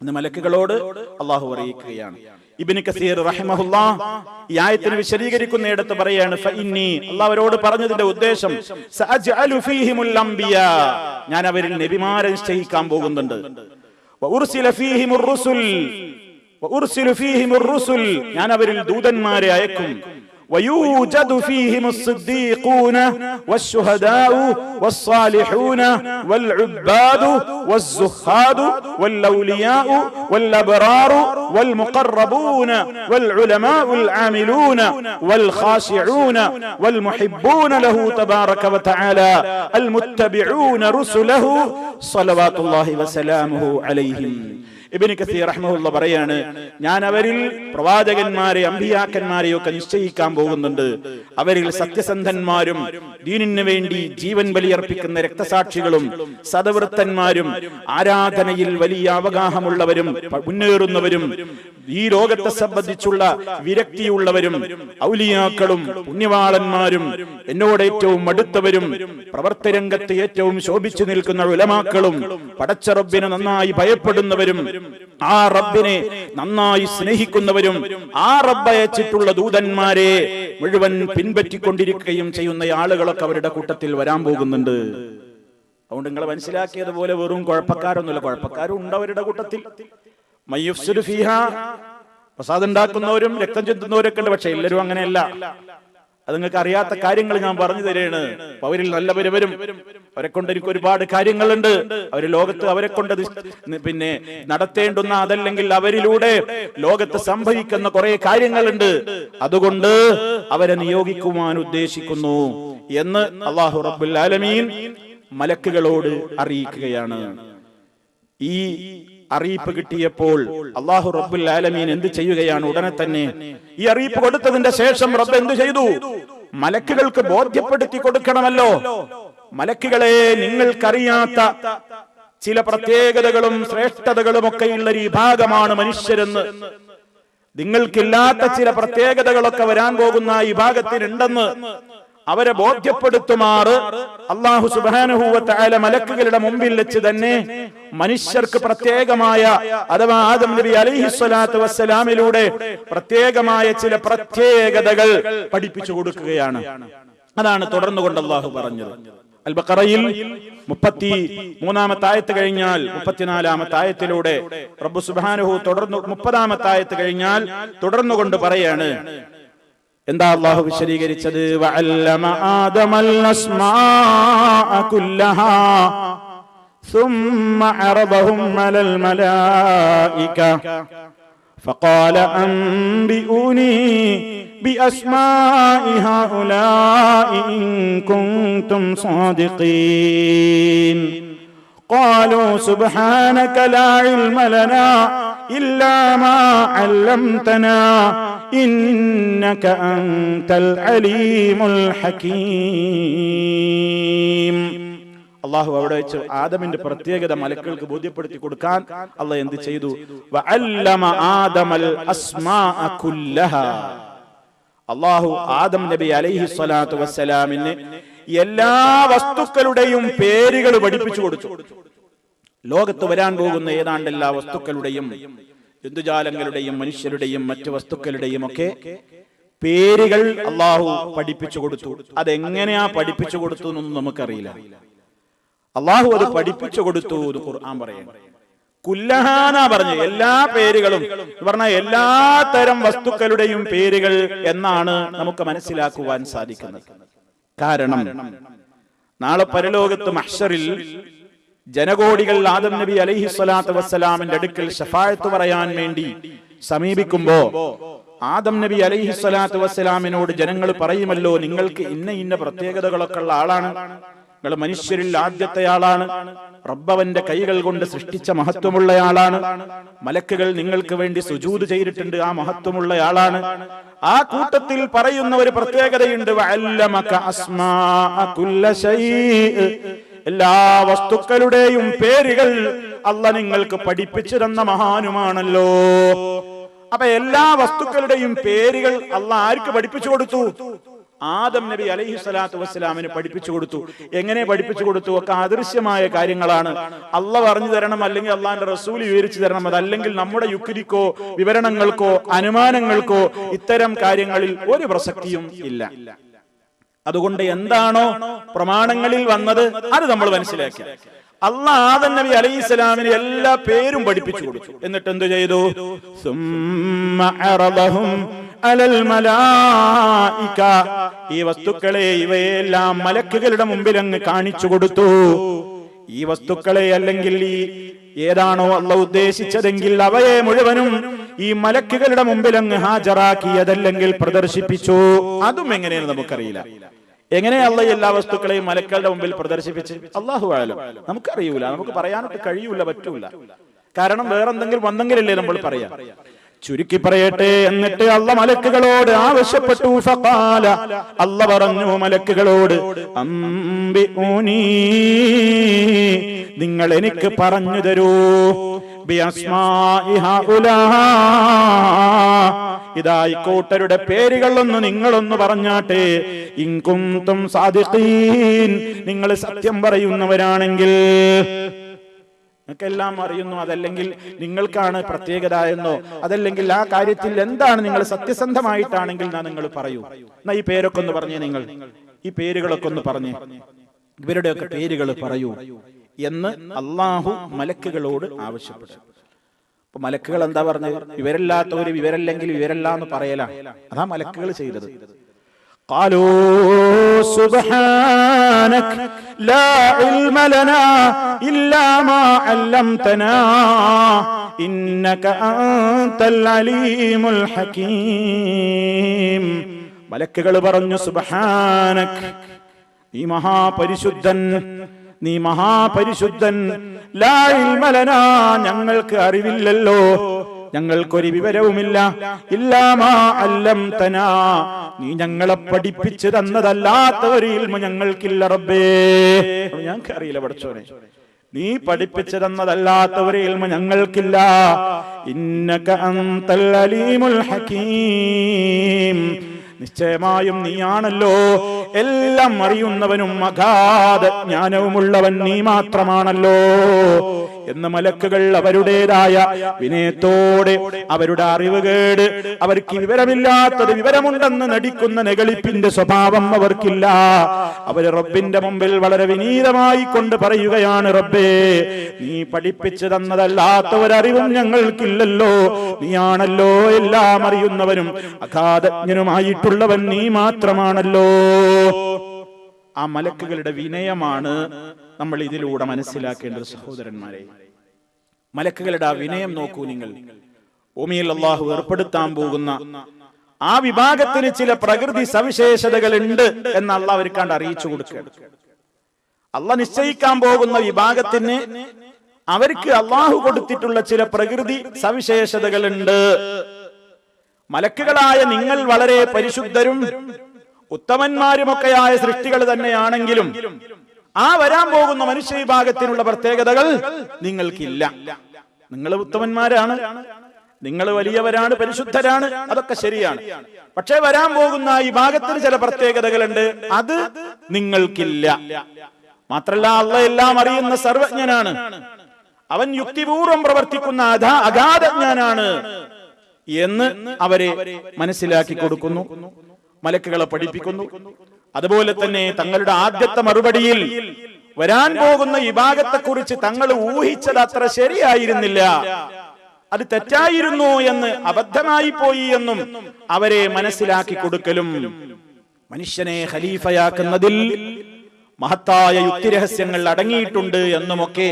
എന്ന് മലക്കുകളോട് അള്ളാഹു അറിയിക്കുകയാണ്. ഇബ്നു കസീർ റഹിമഹുല്ലാഹ് ഈ ആയത്തിനെ വിശദീകരിക്കുന്നിടത്ത് പറയാണ്, ഫഇന്നി, അല്ലാഹു അവരോട് പറഞ്ഞതിന്റെ ഉദ്ദേശം, സഅജ്അലു ഫീഹിമുൽ അംബിയാ, ഞാൻ അവരിൽ നബിമാരെ നിശ്ചയിക്കാൻ പോകുന്നുണ്ട്. വഉർസില ഫീഹിമുർ റുസുൽ, ഞാൻ അവരിൽ ദൂതന്മാരെ അയക്കും. ويوجد فيهم الصديقون والشهداء والصالحون والعباد والزهاد والأولياء والأبرار والمقربون والعلماء العاملون والخاشعون والمحبون له تبارك وتعالى المتبعون رسله صلوات الله وسلامه عليهم. ഇബ്നു കസീർ റഹ്മഹുല്ലാഹ് പറയാണ്, ഞാൻ അവരിൽ പ്രവാചകന്മാരെ അമ്പിയാക്കന്മാരെയൊക്കെ നിശ്ചയിക്കാൻ പോകുന്നുണ്ട്. അവരിൽ സത്യസന്ധന്മാരും ദീനിന് വേണ്ടി ജീവൻ ബലിയർപ്പിക്കുന്ന രക്തസാക്ഷികളും സദവൃത്തന്മാരും ആരാധനയിൽ വലിയ അവഗാഹമുള്ളവരും മുന്നേറുന്നവരും ഈ ലോകത്തെ സംബന്ധിച്ചുള്ള വിരക്തിയുള്ളവരും ഔലിയാക്കളും പുണ്യവാളന്മാരും എന്നോട് ഏറ്റവും അടുത്തവരും പ്രവർത്തനരംഗത്ത് ഏറ്റവും ശോഭിച്ചു നിൽക്കുന്ന ഉലമാക്കളും പടച്ച റബ്ബിനെ നന്നായി ഭയപ്പെടുന്നവരും ആ റബ്ബിനെ നന്നായി സ്നേഹിക്കുന്നവരും ആ റബ്ബ് അയച്ചിട്ടുള്ള ദൂതന്മാരെ മുഴുവൻ പിൻപറ്റിക്കൊണ്ടിരിക്കുകയും ചെയ്യുന്ന ആളുകളൊക്കെ അവരുടെ കൂട്ടത്തിൽ വരാൻ പോകുന്നുണ്ട്. അതുകൊണ്ട് നിങ്ങൾ മനസ്സിലാക്കിയതുപോലെ വെറും കുഴപ്പക്കാരൊന്നുമില്ല, കുഴപ്പക്കാരും ഉണ്ട് അവരുടെ കൂട്ടത്തിൽ. മയ്യുഫ്സിദു ഫീഹാ, പ്രസാദം ഉണ്ടാക്കുന്നവരും രക്തം ചിന്തുന്നവരൊക്കെ ഉണ്ട്. പക്ഷെ എല്ലാവരും അങ്ങനെയല്ല. അത് നിങ്ങൾക്ക് അറിയാത്ത കാര്യങ്ങൾ ഞാൻ പറഞ്ഞു തരുകയാണ്. അവരിൽ നല്ലവരും അവരെ കൊണ്ട് എനിക്ക് ഒരുപാട് കാര്യങ്ങളുണ്ട്. അവര് ലോകത്ത് അവരെ കൊണ്ട് പിന്നെ നടത്തേണ്ടുന്ന അതല്ലെങ്കിൽ അവരിലൂടെ ലോകത്ത് സംഭവിക്കുന്ന കുറെ കാര്യങ്ങളുണ്ട്. അതുകൊണ്ട് അവരെ നിയോഗിക്കുവാൻ ഉദ്ദേശിക്കുന്നു എന്ന് അല്ലാഹു റബ്ബുൽ ആലമീൻ മലക്കുകളോട് അറിയിക്കുകയാണ്. ഈ അറിയിപ്പ് കിട്ടിയപ്പോൾ അല്ലാഹു റബ്ബുൽ ആലമീൻ എന്ത് ചെയ്യുകയാണ്? ഉടനെ തന്നെ ഈ അറിയിപ്പ് കൊടുത്തതിന്റെ ശേഷം റബ്ബ് എന്ത് ചെയ്തു? മലക്കുകൾക്ക് ബോധ്യപ്പെടുത്തി കൊടുക്കണമല്ലോ. മലക്കുകളെ, നിങ്ങൾക്കറിയാത്ത ചില പ്രത്യേകതകളും ശ്രേഷ്ഠതകളും ഒക്കെയുള്ള ഒരു വിഭാഗമാണ് മനുഷ്യരെന്ന്, നിങ്ങൾക്കില്ലാത്ത ചില പ്രത്യേകതകളൊക്കെ വരാൻ പോകുന്ന ഈ വിഭാഗത്തിനുണ്ടെന്ന് അവരെ ബോധ്യപ്പെടുത്തുമാറ് അല്ലാഹു സുബ്ഹാനഹു വ തആല മലക്കുകളുടെ മുമ്പിൽ വെച്ച് തന്നെ മനുഷ്യർക്ക് പ്രത്യേകമായ അഥവാ ആദം നബി അലൈഹിസ്സലാത്തു വസ്സലാമിലൂടെ പ്രത്യേകമായ ചില പ്രത്യേകതകൾ പഠിപ്പിച്ചു കൊടുക്കുകയാണ്. അതാണ് തുടർന്നുകൊണ്ട് അല്ലാഹു പറഞ്ഞത്. അൽ ബഖറയിൽ 33-ാമത്തെ ആയത്ത് കഴിഞ്ഞാൽ 34-ാമത്തെ ആയത്തിലൂടെ റബ്ബ് സുബ്ഹാനഹു തുടർന്ന് 30-ാമത്തെ ആയത്ത് കഴിഞ്ഞാൽ തുടർന്നുകൊണ്ട് പറയാണ്. എന്താ അല്ലാഹു വിശദീകരിച്ചത്? വഅല്ലമ ആദമൽ അസ്മാഅ കുല്ലഹാ ثم عرضهم على الملائكة فقال أنبئوني بأسماء هؤلاء إن كنتم صادقين قالوا سبحانك لا علم لنا إلا ما علمتنا إنك أنت العليم الحكيم. അള്ളാഹു അവിടെ വെച്ച് ആദമിന്റെ പ്രത്യേകത മലക്കുകൾക്ക് ബോധ്യപ്പെടുത്തി കൊടുക്കാൻ അള്ളാഹ് എന്ത് ചെയ്തു? വഅല്ലമ ആദമൽ അസ്മാഅ കുല്ലഹാ. അള്ളാഹു ആദം നബി അലൈഹിസ്സലാത്തു വസ്സലാമിന് എല്ലാ വസ്തുക്കളുടെയും പേരുകൾ പഠിപ്പിച്ചു കൊടുത്തു. ലോകത്ത് വരാൻ പോകുന്ന ഏതാണ്ട് എല്ലാ വസ്തുക്കളുടെയും ജന്തുജാലങ്ങളുടെയും മനുഷ്യരുടെയും മറ്റു വസ്തുക്കളുടെയും ഒക്കെ പേരുകൾ അള്ളാഹു പഠിപ്പിച്ചു കൊടുത്തു. അതെങ്ങനെയാ പഠിപ്പിച്ചു കൊടുത്തു എന്നൊന്നും നമുക്കറിയില്ല. അള്ളാഹു അത് പഠിപ്പിച്ചു കൊടുത്തു എന്ന് ഖുർആൻ പറയുന്നു. കുല്ലഹാന പറഞ്ഞു എല്ലാ പേരുകളും പറഞ്ഞ എല്ലാ തരം വസ്തുക്കളുടെയും പേരുകൾ എന്നാണ് നമുക്ക് മനസ്സിലാക്കുവാൻ സാധിക്കുന്നത്. കാരണം നാളെ പരലോകത്ത് മഹ്ശറിൽ ജനകോടികൾ ആദം നബി അലൈഹിസ്സലാത്തു വസ്സലാമിന്റെ അടുക്കൽ ശഫാഅത്ത് പറയാൻ വേണ്ടി സമീപിക്കുമ്പോ ആദം നബി അലൈഹിസ്സലാത്തു വസ്സലാമിനോട് ജനങ്ങൾ പറയുമല്ലോ, നിങ്ങൾക്ക് ഇന്ന ഇന്ന പ്രത്യേകതകളൊക്കെ ഉള്ള ആളാണ്, നിങ്ങൾ മനുഷ്യരിൽ ആദ്യത്തെ ആളാണ്, റബ്ബവന്റെ കൈകൾ കൊണ്ട് സൃഷ്ടിച്ച മഹത്വമുള്ളയാളാണ്, മലക്കുകൾ നിങ്ങൾക്ക് വേണ്ടി സുജൂദ് ചെയ്തിട്ടുണ്ട്, ആ മഹത്വമുള്ളയാളാണ്. ആ കൂട്ടത്തിൽ പറയുന്ന ഒരു പ്രത്യേകതയുണ്ട്, വഅല്ലമക അസ്മാഅ കുല്ല ശൈഇ, എല്ലാ വസ്തുക്കളുടെയും പേരുകൾ അല്ലാഹ് നിങ്ങൾക്ക് പഠിപ്പിച്ചു തന്ന മഹാനുമാണല്ലോ. അപ്പൊ എല്ലാ വസ്തുക്കളുടെയും പേരുകൾ അല്ലാഹ് ആർക്ക് പഠിപ്പിച്ചു കൊടുത്തു? ആദം നബി അലൈഹിസ്സലാത്തു വസ്സലാമിന് പഠിപ്പിച്ചു കൊടുത്തു. എങ്ങനെ പഠിപ്പിച്ചു കൊടുത്തു? ഒക്കെ അദൃശ്യമായ കാര്യങ്ങളാണ്. അള്ളാഹ് പറഞ്ഞു തരണം, അല്ലെങ്കിൽ അള്ളാഹിന്റെ റസൂൽ വിവരിച്ചു തരണം. അതല്ലെങ്കിൽ നമ്മുടെ യുക്തിക്കോ വിവരണങ്ങൾക്കോ അനുമാനങ്ങൾക്കോ ഇത്തരം കാര്യങ്ങളിൽ ഒരു പ്രസക്തിയും ഇല്ല. അതുകൊണ്ട് എന്താണോ പ്രമാണങ്ങളിൽ വന്നത് അത് നമ്മൾ മനസ്സിലാക്കി. അല്ലാഹ് ആദം നബി അലൈഹിസ്സലാമിന് എല്ലാ പേരും പഠിപ്പിച്ചു കൊടുത്തു. എന്നിട്ട് എന്ത് ചെയ്തു? സുമ്മ അറദഹും അലൽ മലായിക, ഈ വസ്തുക്കളെ ഇവയെല്ലാം മലക്കുകളുടെ മുമ്പിൽ അങ്ങ് കാണിച്ചു കൊടുത്തു. ഈ വസ്തുക്കളെ അല്ലെങ്കിൽ ഈ ഏതാണോ അല്ലാഹ് ഉദ്ദേശിച്ചതെങ്കിൽ അവയെ മുഴുവനും ഈ മലക്കുകളുടെ മുമ്പിൽ അങ്ങ് ഹാജരാക്കിയതല്ലെങ്കിൽ പ്രദർശിപ്പിച്ചു. അതും എങ്ങനെയെന്ന് നമുക്കറിയില്ല. എങ്ങനെ അല്ലാഹ് എല്ലാ വസ്തുക്കളെയും മലക്കുകളുടെ മുമ്പിൽ പ്രദർശിപ്പിച്ച്? അല്ലാഹു അഅലം, നമുക്കറിയൂല, നമുക്ക് പറയാനൊക്കെ കഴിയൂല, പറ്റൂല. കാരണം വേറെന്തെങ്കിലും വന്നെങ്കിലല്ലേ നമ്മൾ പറയാം. ചുരുക്കി പറയട്ടെ, എന്നിട്ട് അല്ല മലക്കുകളോട് ആവശ്യപ്പെട്ടു. ഫഖാല, അല്ല പറഞ്ഞു മലക്കുകളോട്, അംബിഊനി, നിങ്ങൾ എനിക്ക് പറഞ്ഞു തരൂ, ബിഅസ്മാഇ ഹഉലാ, ഇതായി കൂട്ടരുടെ പേരുകളൊന്ന് നിങ്ങളൊന്ന് പറഞ്ഞാട്ടെ. ഇൻ കുൻതും സാദിഖീൻ, നിങ്ങൾ സത്യം പറയുന്നവരാണെങ്കിൽ. നിങ്ങൾക്കെല്ലാം അറിയുന്നു, അതല്ലെങ്കിൽ നിങ്ങൾക്കാണ് പ്രത്യേകത എന്നോ, അതല്ലെങ്കിൽ ആ കാര്യത്തിൽ എന്താണ് നിങ്ങൾ സത്യസന്ധമായിട്ടാണെങ്കിൽ നിങ്ങൾ പറയൂ. എന്നാ ഈ പേരൊക്കെ ഒന്ന് പറഞ്ഞേ, നിങ്ങൾ ഈ പേരുകളൊക്കെ ഒന്ന് പറഞ്ഞേ, ഇവരുടെയൊക്കെ പേരുകൾ പറയൂ എന്ന് അള്ളാഹു മലക്കുകളോട് ആവശ്യപ്പെട്ടു. അപ്പൊ മലക്കുകൾ എന്താ പറഞ്ഞത്? വിവരമില്ലാത്തവര് വിവരല്ലെങ്കിൽ വിവരല്ല എന്ന് പറയലാ. അതാ മലക്കുകൾ ചെയ്തത്. ഖാലൂ സുബ്ഹാനക ലാ ഇൽമ ലനാ ഇല്ലാ മാ അല്ലംതനാ ഇന്നക അൻതൽ അലീമുൽ ഹകീം. മലക്കുകൾ പറഞ്ഞു, സുബ്ഹാനക, നീ മഹാപരിശുദ്ധൻ, നീ മഹാപരിശുദ്ധൻ. ലാ ഇൽമ ലനാ, ഞങ്ങൾക്ക് അറിവില്ലല്ലോ, ഞങ്ങൾക്കൊരു വിവരവുമില്ല. ഇല്ലാ മാ അല്ലംതനാ, നീ ഞങ്ങളെ പഠിപ്പിച്ചു തന്നതല്ലാത്ത ഒരു ഇൽമ ഞങ്ങൾക്കില്ല റബ്ബേ. ഞങ്ങൾക്ക് അറിയില്ല പടച്ചോനെ, നീ പഠിപ്പിച്ചു തന്നതല്ലാത്ത ഒരു ഇൽമ ഞങ്ങൾക്കില്ല. ഇന്നക അൻതൽ അലീമുൽ ഹകീം, നിശ്ചയമായും നീയാണല്ലോ എല്ലാം അറിയുന്നവനും അഗാധ ജ്ഞാനവുമുള്ളവൻ, നീ മാത്രമാണല്ലോ എന്ന് മലക്കുകൾ അവരുടേതായ വിനയത്തോടെ, അവരുടെ അറിവുകേട്, അവർക്ക് വിവരമില്ലാത്തത് വിവരമുണ്ടെന്ന് നടിക്കുന്ന നെകളിപ്പിന്റെ സ്വഭാവം അവർക്കില്ല. അവര് റബ്ബിന്റെ മുമ്പിൽ വളരെ വിനീതമായി കൊണ്ട് പറയുകയാണ്, റബ്ബേ, നീ പഠിപ്പിച്ചു തന്നതല്ലാത്ത ഒരറിവും ഞങ്ങൾക്കില്ലല്ലോ, നീയാണല്ലോ എല്ലാം അറിയുന്നവനും അഗാധജ്ഞനുമായിട്ടുള്ളവൻ, നീ മാത്രമാണല്ലോ. ആ മലക്കുകളുടെ വിനയമാണ് നമ്മൾ ഇതിലൂടെ മനസ്സിലാക്കേണ്ടത് സഹോദരന്മാരെ. മലക്കുകളുടെ ആ വിനയം നോക്കൂ നിങ്ങൾ. ഭൂമിയിൽ അല്ലാഹു ഏർപ്പെടുത്താൻ പോകുന്ന ആ വിഭാഗത്തിന് ചില പ്രകൃതി സവിശേഷതകൾ ഉണ്ട് എന്ന് അല്ലാഹു അവർക്കാണ്ട് അറിയിച്ചു കൊടുക്കുകയാണ്. അല്ലാഹു നിശ്ചയിക്കാൻ പോകുന്ന വിഭാഗത്തിന് അവർക്ക് അല്ലാഹു കൊടുത്തിട്ടുള്ള ചില പ്രകൃതി സവിശേഷതകളുണ്ട്. മലക്കുകളായ നിങ്ങൾ വളരെ പരിശുദ്ധരും ഉത്തമന്മാരുമൊക്കെയായ സൃഷ്ടികൾ തന്നെയാണെങ്കിലും ആ വരാൻ പോകുന്ന മനുഷ്യ വിഭാഗത്തിനുള്ള പ്രത്യേകതകൾ നിങ്ങൾക്കില്ല. നിങ്ങൾ ഉത്തമന്മാരാണ്, നിങ്ങൾ വലിയവരാണ്, പരിശുദ്ധരാണ്, അതൊക്കെ ശരിയാണ്. പക്ഷെ വരാൻ പോകുന്ന ഈ ഭാഗത്തിന് ചില പ്രത്യേകതകളുണ്ട്, അത് നിങ്ങൾക്കില്ല. മാത്രല്ല, അല്ലാഹു എല്ലാം അറിയുന്ന സർവജ്ഞനാണ്, അവൻ യുക്തിപൂർവം പ്രവർത്തിക്കുന്ന അഗാധജ്ഞാനാണ് എന്ന് അവരെ മനസ്സിലാക്കി കൊടുക്കുന്നു, മലക്കുകളെ പഠിപ്പിക്കുന്നു. അതുപോലെ തന്നെ തങ്ങളുടെ ആദ്യത്തെ മറുപടിയിൽ വരാൻ പോകുന്ന വിഭാഗത്തെക്കുറിച്ച് തങ്ങൾ ഊഹിച്ചത് അത്ര ശരിയായിരുന്നില്ല, അത് തെറ്റായിരുന്നു എന്ന്, അബദ്ധമായി പോയി എന്നും അവരെ മനസ്സിലാക്കി കൊടുക്കലും മനുഷ്യനെ ഖലീഫയാക്കുന്നതിൽ മഹത്തായ യുക്തിരഹസ്യങ്ങൾ അടങ്ങിയിട്ടുണ്ട് എന്നുമൊക്കെ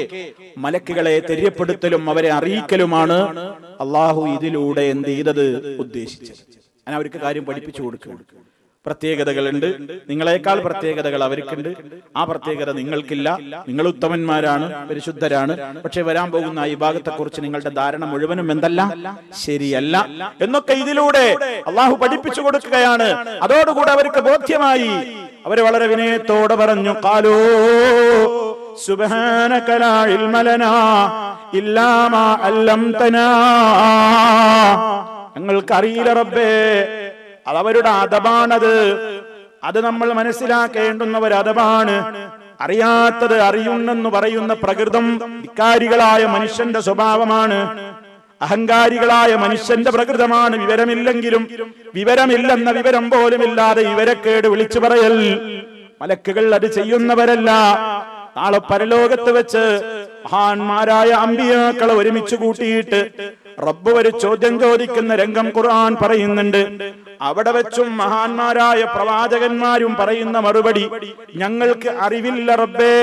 മലക്കുകളെ തെര്യപ്പെടുത്തലും അവരെ അറിയിക്കലുമാണ് അള്ളാഹു ഇതിലൂടെ എന്ത് ചെയ്തത്, ഉദ്ദേശിച്ചത്. ഞാൻ അവർക്ക് കാര്യം പഠിപ്പിച്ചു കൊടുക്കുക. പ്രത്യേകതകളുണ്ട്, നിങ്ങളെക്കാൾ പ്രത്യേകതകൾ അവർക്കുണ്ട്, ആ പ്രത്യേകത നിങ്ങൾക്കില്ല. നിങ്ങൾ ഉത്തമന്മാരാണ്, പരിശുദ്ധരാണ്, പക്ഷെ വരാൻ പോകുന്ന ഈ ഭാഗത്തെക്കുറിച്ച് നിങ്ങളുടെ ധാരണ മുഴുവനും എന്തല്ല, ശരിയല്ല എന്നൊക്കെ ഇതിലൂടെ അള്ളാഹു പഠിപ്പിച്ചു കൊടുക്കുകയാണ്. അതോടുകൂടെ അവർക്ക് ബോധ്യമായി. അവര് വളരെ വിനയത്തോടെ പറഞ്ഞു, ഖാലൂ സുബ്ഹാനക ലാ ഇൽമ ലനാ ഇല്ലാ മാ അല്ലംതനാ, ഞങ്ങൾക്കറിയില്ല റബ്ബേ. അതവരുടെ അദബാണത്, അത് നമ്മൾ മനസ്സിലാക്കേണ്ടുന്ന ഒരു അദബാണ്. അറിയാത്തത് അറിയുന്നെന്ന് പറയുന്ന പ്രകൃതം ധിക്കാരികളായ മനുഷ്യന്റെ സ്വഭാവമാണ്, അഹങ്കാരികളായ മനുഷ്യന്റെ പ്രകൃതമാണ്. വിവരമില്ലെങ്കിലും വിവരമില്ലെന്ന വിവരം പോലുമില്ലാതെ വിവരക്കേട് വിളിച്ചു പറയൽ. മലക്കുകൾ അത് ചെയ്യുന്നവരല്ല. നാളെ പരലോകത്ത് വെച്ച് മഹാന്മാരായ അമ്പിയാക്കളെ ഒരുമിച്ച് കൂട്ടിയിട്ട് റബ്ബ് ഒരു ചോദ്യം ചോദിക്കുന്ന രംഗം ഖുർആൻ പറയുന്നുണ്ട്. അവിടെ വെച്ചും മഹാന്മാരായ പ്രവാചകന്മാരും പറയുന്ന മറുപടി, ഞങ്ങൾക്ക് അറിവില്ല റബ്ബേ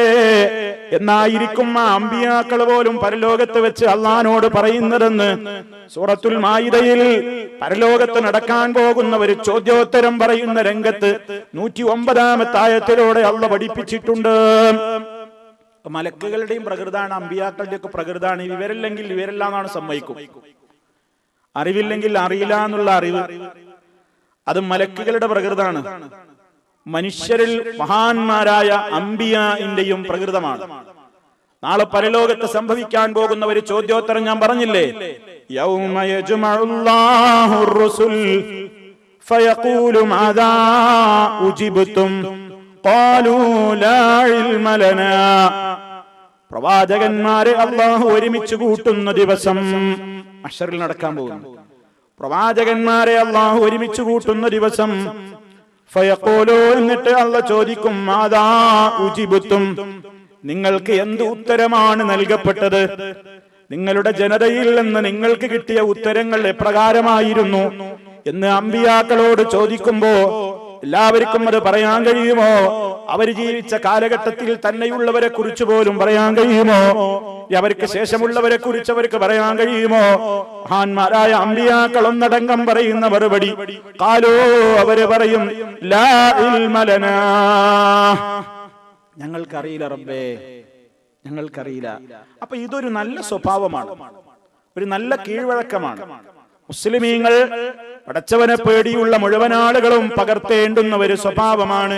എന്നായിരിക്കും ആ അമ്പിയാക്കൾ പോലും പരലോകത്ത് വെച്ച് അള്ളാനോട് പറയുന്നതെന്ന് സൂറത്തുൽ മായിദയിൽ പരലോകത്ത് നടക്കാൻ പോകുന്ന ഒരു ചോദ്യോത്തരം പറയുന്ന രംഗത്ത് 109-ാമത്തെ ആയത്തിലൂടെ അള്ളാഹു പഠിപ്പിച്ചിട്ടുണ്ട്. മലക്കുകളുടെയും പ്രകൃതാണ്, അമ്പിയാക്കളുടെ ഒക്കെ പ്രകൃതാണ്. വിവരമില്ലെങ്കിൽ വിവരമില്ല എന്നാണ് സമ്മതിക്കും. അറിവില്ലെങ്കിൽ അറിയില്ല എന്നുള്ള അറിവ് അത് മലക്കുകളുടെ പ്രകൃതാണ്. മനുഷ്യരിൽ മഹാന്മാരായ അമ്പിയാഇന്റെയും പ്രകൃതമാണ്. നാളെ പരലോകത്ത് സംഭവിക്കാൻ പോകുന്ന ഒരു ചോദ്യോത്തരം ഞാൻ പറഞ്ഞില്ലേ, യൗമ യജ്മഉല്ലാഹു റുസുൽ ഫയഖൂലു മാദാ ഉജിബ്തും ഖാലൂ ലാ ഇൽമ ലനാ. പ്രവാചകന്മാരെ അല്ലാഹു ഒരുമിച്ച് കൂട്ടുന്ന ദിവസം മഹ്ശറിൽ നടക്കാൻ പോകുന്നു. പ്രവാചകന്മാരെ അല്ലാഹു ഒരുമിച്ച് കൂട്ടുന്ന ദിവസം ഫയഖൂലു, എന്നിട്ട് അല്ലാഹു ചോദിക്കും, മാദാ ഉജിബ്തും, നിങ്ങൾക്ക് എന്ത് ഉത്തരമാണ് നൽകപ്പെട്ടത്? നിങ്ങളുടെ ജനതയിൽ നിന്ന് നിങ്ങൾക്ക് കിട്ടിയ ഉത്തരങ്ങൾ എപ്രകാരമായിരുന്നു എന്ന് അമ്പിയാക്കളോട് ചോദിക്കുമ്പോ എല്ലാവർക്കും അത് പറയാൻ കഴിയുമോ? അവർ ജീവിച്ച കാലഘട്ടത്തിൽ തന്നെയുള്ളവരെ കുറിച്ച് പോലും പറയാൻ കഴിയുമോ? അവർക്ക് ശേഷമുള്ളവരെ കുറിച്ച് അവർക്ക് പറയാൻ കഴിയുമോ? മഹാന്മാരായ അമ്പിയാക്കൾ ഒന്നടങ്കം പറയുന്ന മറുപടി, ഖാലൂ, അവര് പറയും, ലാ ഇൽമ ലനാ, ഞങ്ങൾക്കറിയില്ല റബ്ബേ, ഞങ്ങൾക്കറിയില്ല. അപ്പൊ ഇതൊരു നല്ല സ്വഭാവമാണ്, ഒരു നല്ല കീഴ്വഴക്കമാണ്. മുസ്ലിമീങ്ങൾ പടച്ചവനെ പേടിയുള്ള മുഴുവൻ ആളുകളും പകർത്തേണ്ടുന്ന ഒരു സ്വഭാവമാണ്.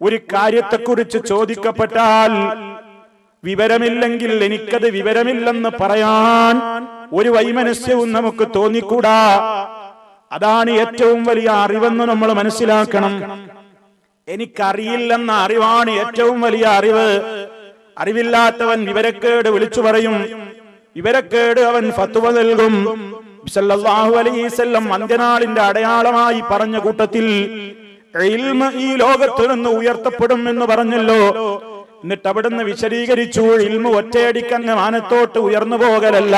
ഒരു കാര്യത്തെക്കുറിച്ച് ചോദിക്കപ്പെട്ടാൽ വിവരമില്ലെങ്കിൽ എനിക്കത് വിവരമില്ലെന്ന് പറയാൻ ഒരു വൈമനസ്യവും നമുക്ക് തോന്നിക്കൂടാ. അതാണ് ഏറ്റവും വലിയ അറിവെന്ന് നമ്മൾ മനസ്സിലാക്കണം. എനിക്കറിയില്ലെന്ന അറിവാണ് ഏറ്റവും വലിയ അറിവ്. അറിവില്ലാത്തവൻ വിവരക്കേട് വിളിച്ചു പറയും, വിവരക്കേട് അവൻ ഫത്വ നൽകും. സല്ലല്ലാഹു അലൈഹി വസല്ലം അന്ത്യനാളിന്റെ അടയാളമായി പറഞ്ഞ കൂട്ടത്തിൽ ഇൽമ് ഈ ലോകത്ത് നിന്ന് ഉയർത്തപ്പെടും എന്ന് പറഞ്ഞല്ലോ. എന്നിട്ട് അവിടുന്ന് വിശദീകരിച്ചു, ഇൽമ് ഒറ്റയടിക്കങ്ങ് മാനത്തോട്ട് ഉയർന്നു പോകലല്ല,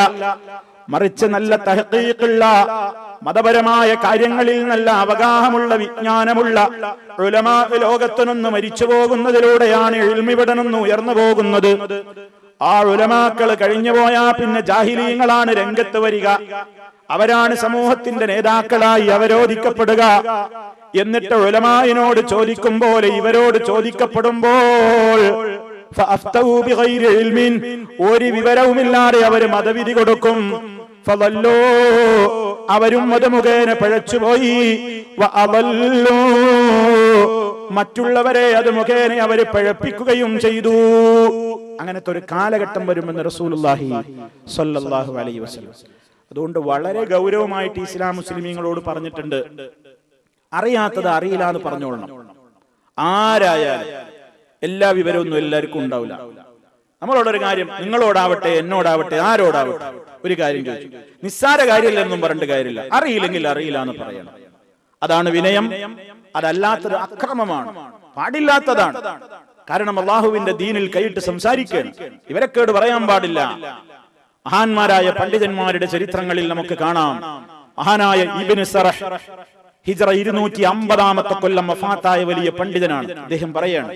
മറിച്ച് നല്ല തഹ്ഖീഖുള്ള മതപരമായ കാര്യങ്ങളിൽ നല്ല അവഗാഹമുള്ള വിജ്ഞാനമുള്ള ഉലമാ ലോകത്തു നിന്ന് മരിച്ചു പോകുന്നതിലൂടെയാണ് ഇൽമ് ഇവിടെ നിന്ന് ഉയർന്നു പോകുന്നത്. ആ ഉലമാക്കൾ കഴിഞ്ഞു പോയാ പിന്നെ ജാഹിലീങ്ങളാണ് രംഗത്ത് വരിക. അവരാണ് സമൂഹത്തിന്റെ നേതാക്കളായി അവരോധിക്കപ്പെടുക. എന്നിട്ട് ഉലമായിനോട് ചോദിക്കും പോലെ ഇവരോട് ചോദിക്കപ്പെടുമ്പോൾ ഒരു വിവരവുമില്ലാതെ അവര് മതവിധി കൊടുക്കും. ഫളല്ലോ, അവരും അത് മുഖേന പഴച്ചുപോയി. വഅളല്ലോ, മറ്റുള്ളവരെ അത് മുഖേന അവര് പഴപ്പിക്കുകയും ചെയ്തു. അങ്ങനത്തെ ഒരു കാലഘട്ടം വരുമെന്ന് റസൂലുള്ളാഹി സ്വല്ലല്ലാഹു അലൈഹി വസല്ലം. അതുകൊണ്ട് വളരെ ഗൗരവമായിട്ട് ഇസ്ലാം മുസ്ലിമീങ്ങളോട് പറഞ്ഞിട്ടുണ്ട്, അറിയാത്തത് അറിയില്ല എന്ന് പറഞ്ഞോളണം. ആരായാലും എല്ലാ വിവരമൊന്നും എല്ലാവർക്കും ഉണ്ടാവില്ല. നമ്മളോടൊരു കാര്യം, നിങ്ങളോടാവട്ടെ എന്നോടാവട്ടെ ആരോടാവട്ടെ, ഒരു കാര്യം ചോദിച്ചു, നിസ്സാര കാര്യമില്ലെന്നും പറഞ്ഞിട്ട് കാര്യമില്ല. അറിയില്ലെങ്കിൽ അറിയില്ല എന്ന് പറയണം. അതാണ് വിനയം. അതല്ലാത്തത് അക്രമമാണ്, പാടില്ലാത്തതാണ്. കാരണം അള്ളാഹുവിന്റെ ദീനിൽ കൈയിട്ട് സംസാരിക്കണം. ഇവരെക്കേട് പറയാൻ പാടില്ല. മഹാന്മാരായ പണ്ഡിതന്മാരുടെ ചരിത്രങ്ങളിൽ നമുക്ക് കാണാം. മഹാനായ ഇബ്നു സറഹ് ഹിജ്റ 250 കൊല്ലം വഫാത്തായ വലിയ പണ്ഡിതനാണ്. അദ്ദേഹം പറയാണ്,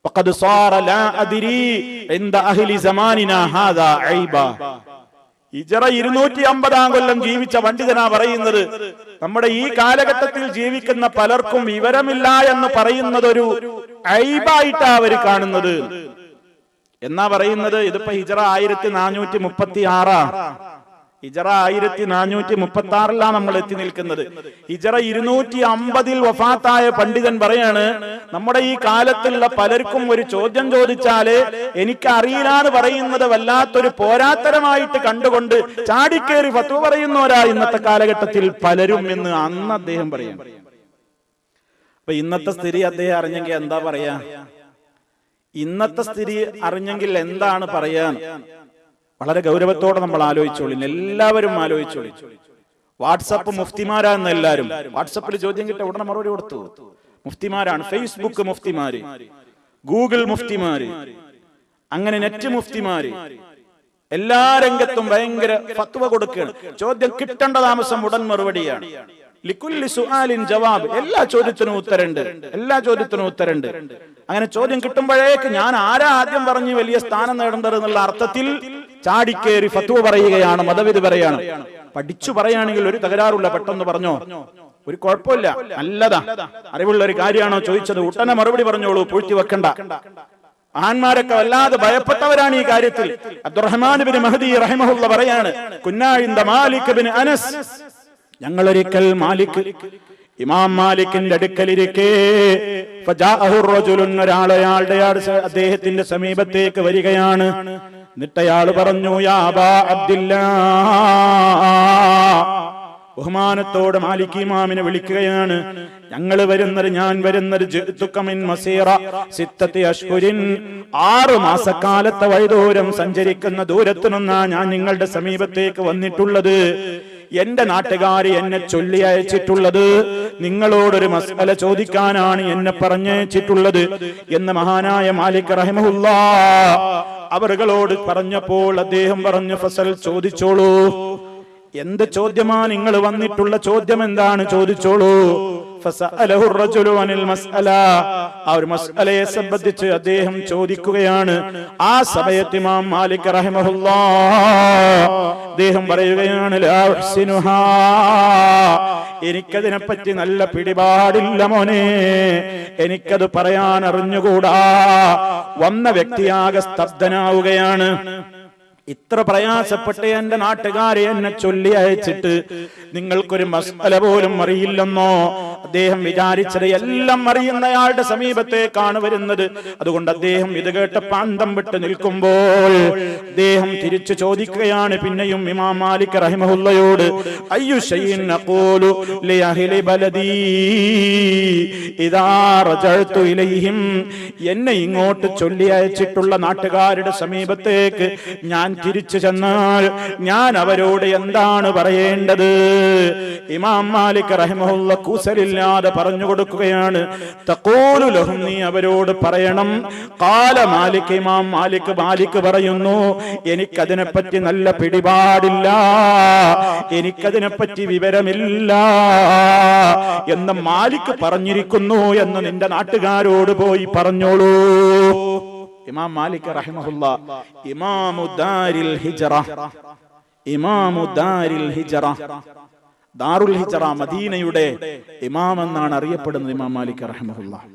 വഖദ് സാറ ലാ അദ്രി ഇൻദ അഹ്ലി സമാനിനാ ഹാദാ ഐബ. ഹിജ്റ 250 കൊല്ലം ജീവിച്ച പണ്ഡിതനാ പറയുന്നത്, നമ്മുടെ ഈ കാലഘട്ടത്തിൽ ജീവിക്കുന്ന പലർക്കും വിവരമില്ല എന്ന് പറയുന്നത് ഒരു ഐബായിട്ടാ അവര് കാണുന്നത് എന്നാ പറയുന്നത്. ഇതിപ്പോ ഹിജ്റ 1436, ഹിജ്റ 1436 നമ്മൾ എത്തി നിൽക്കുന്നത്. ഹിജ്റ 250 വഫാത്തായ പണ്ഡിതൻ പറയാണ്, നമ്മുടെ ഈ കാലത്തുള്ള പലർക്കും ഒരു ചോദ്യം ചോദിച്ചാല് എനിക്കറിയില്ല എന്ന് പറയുന്നത് വല്ലാത്തൊരു പോരാത്തരമായിട്ട് കണ്ടുകൊണ്ട് ചാടിക്കേറി ഫത്വ പറയുന്നവരാ ഇന്നത്തെ കാലഘട്ടത്തിൽ പലരും എന്ന് അന്ന് അദ്ദേഹം പറയും. അപ്പൊ ഇന്നത്തെ സ്ഥിതി അദ്ദേഹം അറിഞ്ഞെങ്കിൽ എന്താ പറയാ? ഇന്നത്തെ സ്ഥിതി അറിഞ്ഞെങ്കിൽ എന്താണ് പറയാൻ? വളരെ ഗൗരവത്തോടെ നമ്മൾ ആലോചിച്ചോളി, എല്ലാവരും ആലോചിച്ചോളി. വാട്സപ്പ് മുഫ്തിമാരാന്ന് എല്ലാവരും. വാട്സപ്പിൽ ചോദ്യം കിട്ടിയ ഉടനെ മറുപടി കൊടുത്തു. മുഫ്തിമാരാണ്. ഫേസ്ബുക്ക് മുഫ്തിമാര്, ഗൂഗിൾ മുഫ്തിമാര്, അങ്ങനെ നെറ്റ് മുഫ്തിമാര്, എല്ലാ രംഗത്തും ഭയങ്കര ഫത്വ കൊടുക്കുകയാണ്. ചോദ്യം കിട്ടേണ്ട താമസം ഉടൻ മറുപടിയാണ്. ലിക്കുല്ലി സുആലിൻ ജവാബ്, എല്ലാ ചോദ്യത്തിനും ഉത്തരണ്ട്, എല്ലാ ചോദ്യത്തിനും ഉത്തരണ്ട്. അങ്ങനെ ചോദ്യം കിട്ടുമ്പോഴേക്ക് ഞാൻ ആരാ ആദ്യം പറഞ്ഞ് വലിയ സ്ഥാനം നേടേണ്ടത് എന്നുള്ള അർത്ഥത്തിൽ ചാടിക്കേറി ഫത്വ പറയുകയാണ്, മതവിധി പറയാണ്. പഠിച്ചു പറയുകയാണെങ്കിൽ ഒരു തകരാറുള്ള, പെട്ടെന്ന് പറഞ്ഞോ, ഒരു കുഴപ്പമില്ല, നല്ലതാ, അറിവുള്ള ഒരു കാര്യമാണോ ചോദിച്ചത്, ഉടനെ മറുപടി പറഞ്ഞോളൂ, പൂഴ്ത്തി വെക്കണ്ട. മഹാന്മാരൊക്കെ വല്ലാതെ ഭയപ്പെട്ടവരാണ് ഈ കാര്യത്തിൽ. അബ്ദുറഹ്മാൻ ഇബ്നു മഹ്ദി റഹിമഹുല്ലാഹ് പറയാണ്, കുന്നാ ഇൻദ മാലിക് ഇബ്നു അനസ്, ഞങ്ങളൊരിക്കൽ ഇമാം മാലിക്കിന്റെ അടുക്കലിരിക്കെ ഫജാഅഹു റജുലുൻ, ഒരാളുടെ അദ്ദേഹത്തിന്റെ സമീപത്തേക്ക് വരികയാണ്. എന്നിട്ട് അയാൾ പറഞ്ഞു, യാ അബാ അബ്ദില്ലാഹ്, ബഹുമാനത്തോടെ മാലിക് ഇമാമിനെ വിളിക്കുകയാണ്. ഞാൻ വരുന്നത് ജിഅ്തുക മിൻ മസീറ 6 അശ്ഹുരിൻ, 6 മാസക്കാലത്തെ വഴിദൂരം സഞ്ചരിക്കുന്ന ദൂരത്തു നിന്നാണ് ഞാൻ നിങ്ങളുടെ സമീപത്തേക്ക് വന്നിട്ടുള്ളത്. എന്റെ നാട്ടുകാരി എന്നെ ചൊല്ലി അയച്ചിട്ടുള്ളത്, നിങ്ങളോടൊരു മസ്അല ചോദിക്കാനാണ് എന്നെ പറഞ്ഞയച്ചിട്ടുള്ളത് എന്ന് മഹാനായ മാലിക് റഹിമഹുല്ലാഹ് അവരുകളോട് പറഞ്ഞപ്പോൾ അദ്ദേഹം പറഞ്ഞു, ഫസൽ, ചോദിച്ചോളൂ. എന്ത് ചോദ്യമാണ് നിങ്ങൾ വന്നിട്ടുള്ള ചോദ്യം എന്താണ്? ചോദിച്ചോളൂ. ഫസഅലഹു റജുലു അനിൽ മസ്അല, ആ ഒരു മസ്അലയെ സംബന്ധിച്ച് അദ്ദേഹം ചോദിക്കുകയാണ്. ആ സമയത്ത് ഇമാം മാലിക് റഹിമഹുല്ലാഹ് അദ്ദേഹം പറയുകയാണ്, ലാ ഉഹ്സിനുഹാ, എനിക്കതിനെപ്പറ്റി നല്ല പിടിപാടില്ല മോനെ, എനിക്കത് പറയാൻ അറിഞ്ഞുകൂടാ. വന്ന വ്യക്തിയാകെ സ്തബ്ധനാവുകയാണ്. ഇത്ര പ്രയാസപ്പെട്ട് എന്റെ നാട്ടുകാരെ എന്നെ ചൊല്ലി അയച്ചിട്ട് നിങ്ങൾക്കൊരു മസ്അല പോലും അറിയില്ലെന്നോ? അദ്ദേഹം വിചാരിച്ചത് എല്ലാം അറിയുന്നയാളുടെ സമീപത്തേക്കാണ് വരുന്നത്. അതുകൊണ്ട് അദ്ദേഹം ഇത് കേട്ട് പാന്തം വിട്ട് നിൽക്കുമ്പോൾ അദ്ദേഹം തിരിച്ചു ചോദിക്കുകയാണ് പിന്നെയും ഇമാം മാലിക് റഹിമഹുല്ലയോട്, അയ്യു ശൈഇൻ അഖൂലു ലി അഹ്ലി ബലദി ഇദാ റജഅതു ഇലൈഹിം, എന്നെ ഇങ്ങോട്ട് ചൊല്ലി അയച്ചിട്ടുള്ള നാട്ടുകാരുടെ സമീപത്തേക്ക് ഞാൻ തിരിച്ചു ചെന്നാൽ ഞാൻ അവരോട് എന്താണ് പറയേണ്ടത്? ഇമാം മാലിക് റഹിമഹുല്ലാഹ് കൂസലില്ലാതെ പറഞ്ഞു കൊടുക്കുകയാണ്, തഖൂലു ലഹും, നീ അവരോട് പറയണം, ഖാല മാലിക്, ഇമാം മാലിക് പറയുന്നു, എനിക്കതിനെപ്പറ്റി നല്ല പിടിപാടില്ല, എനിക്കതിനെപ്പറ്റി വിവരമില്ല എന്ന് മാലിക് പറഞ്ഞിരിക്കുന്നു എന്ന് നിന്റെ നാട്ടുകാരോട് പോയി പറഞ്ഞോളൂ. ഇമാം മാലിക് റഹിമഹുല്ലാഹ് ഇമാമു ദാരിൽ ഹിജ്റ, ദാറുൽ ഹിജ്റ, മദീനയുടെ ഇമാം എന്നാണ് അറിയപ്പെടുന്നത് ഇമാം മാലിക് റഹിമഹുല്ലാഹ്.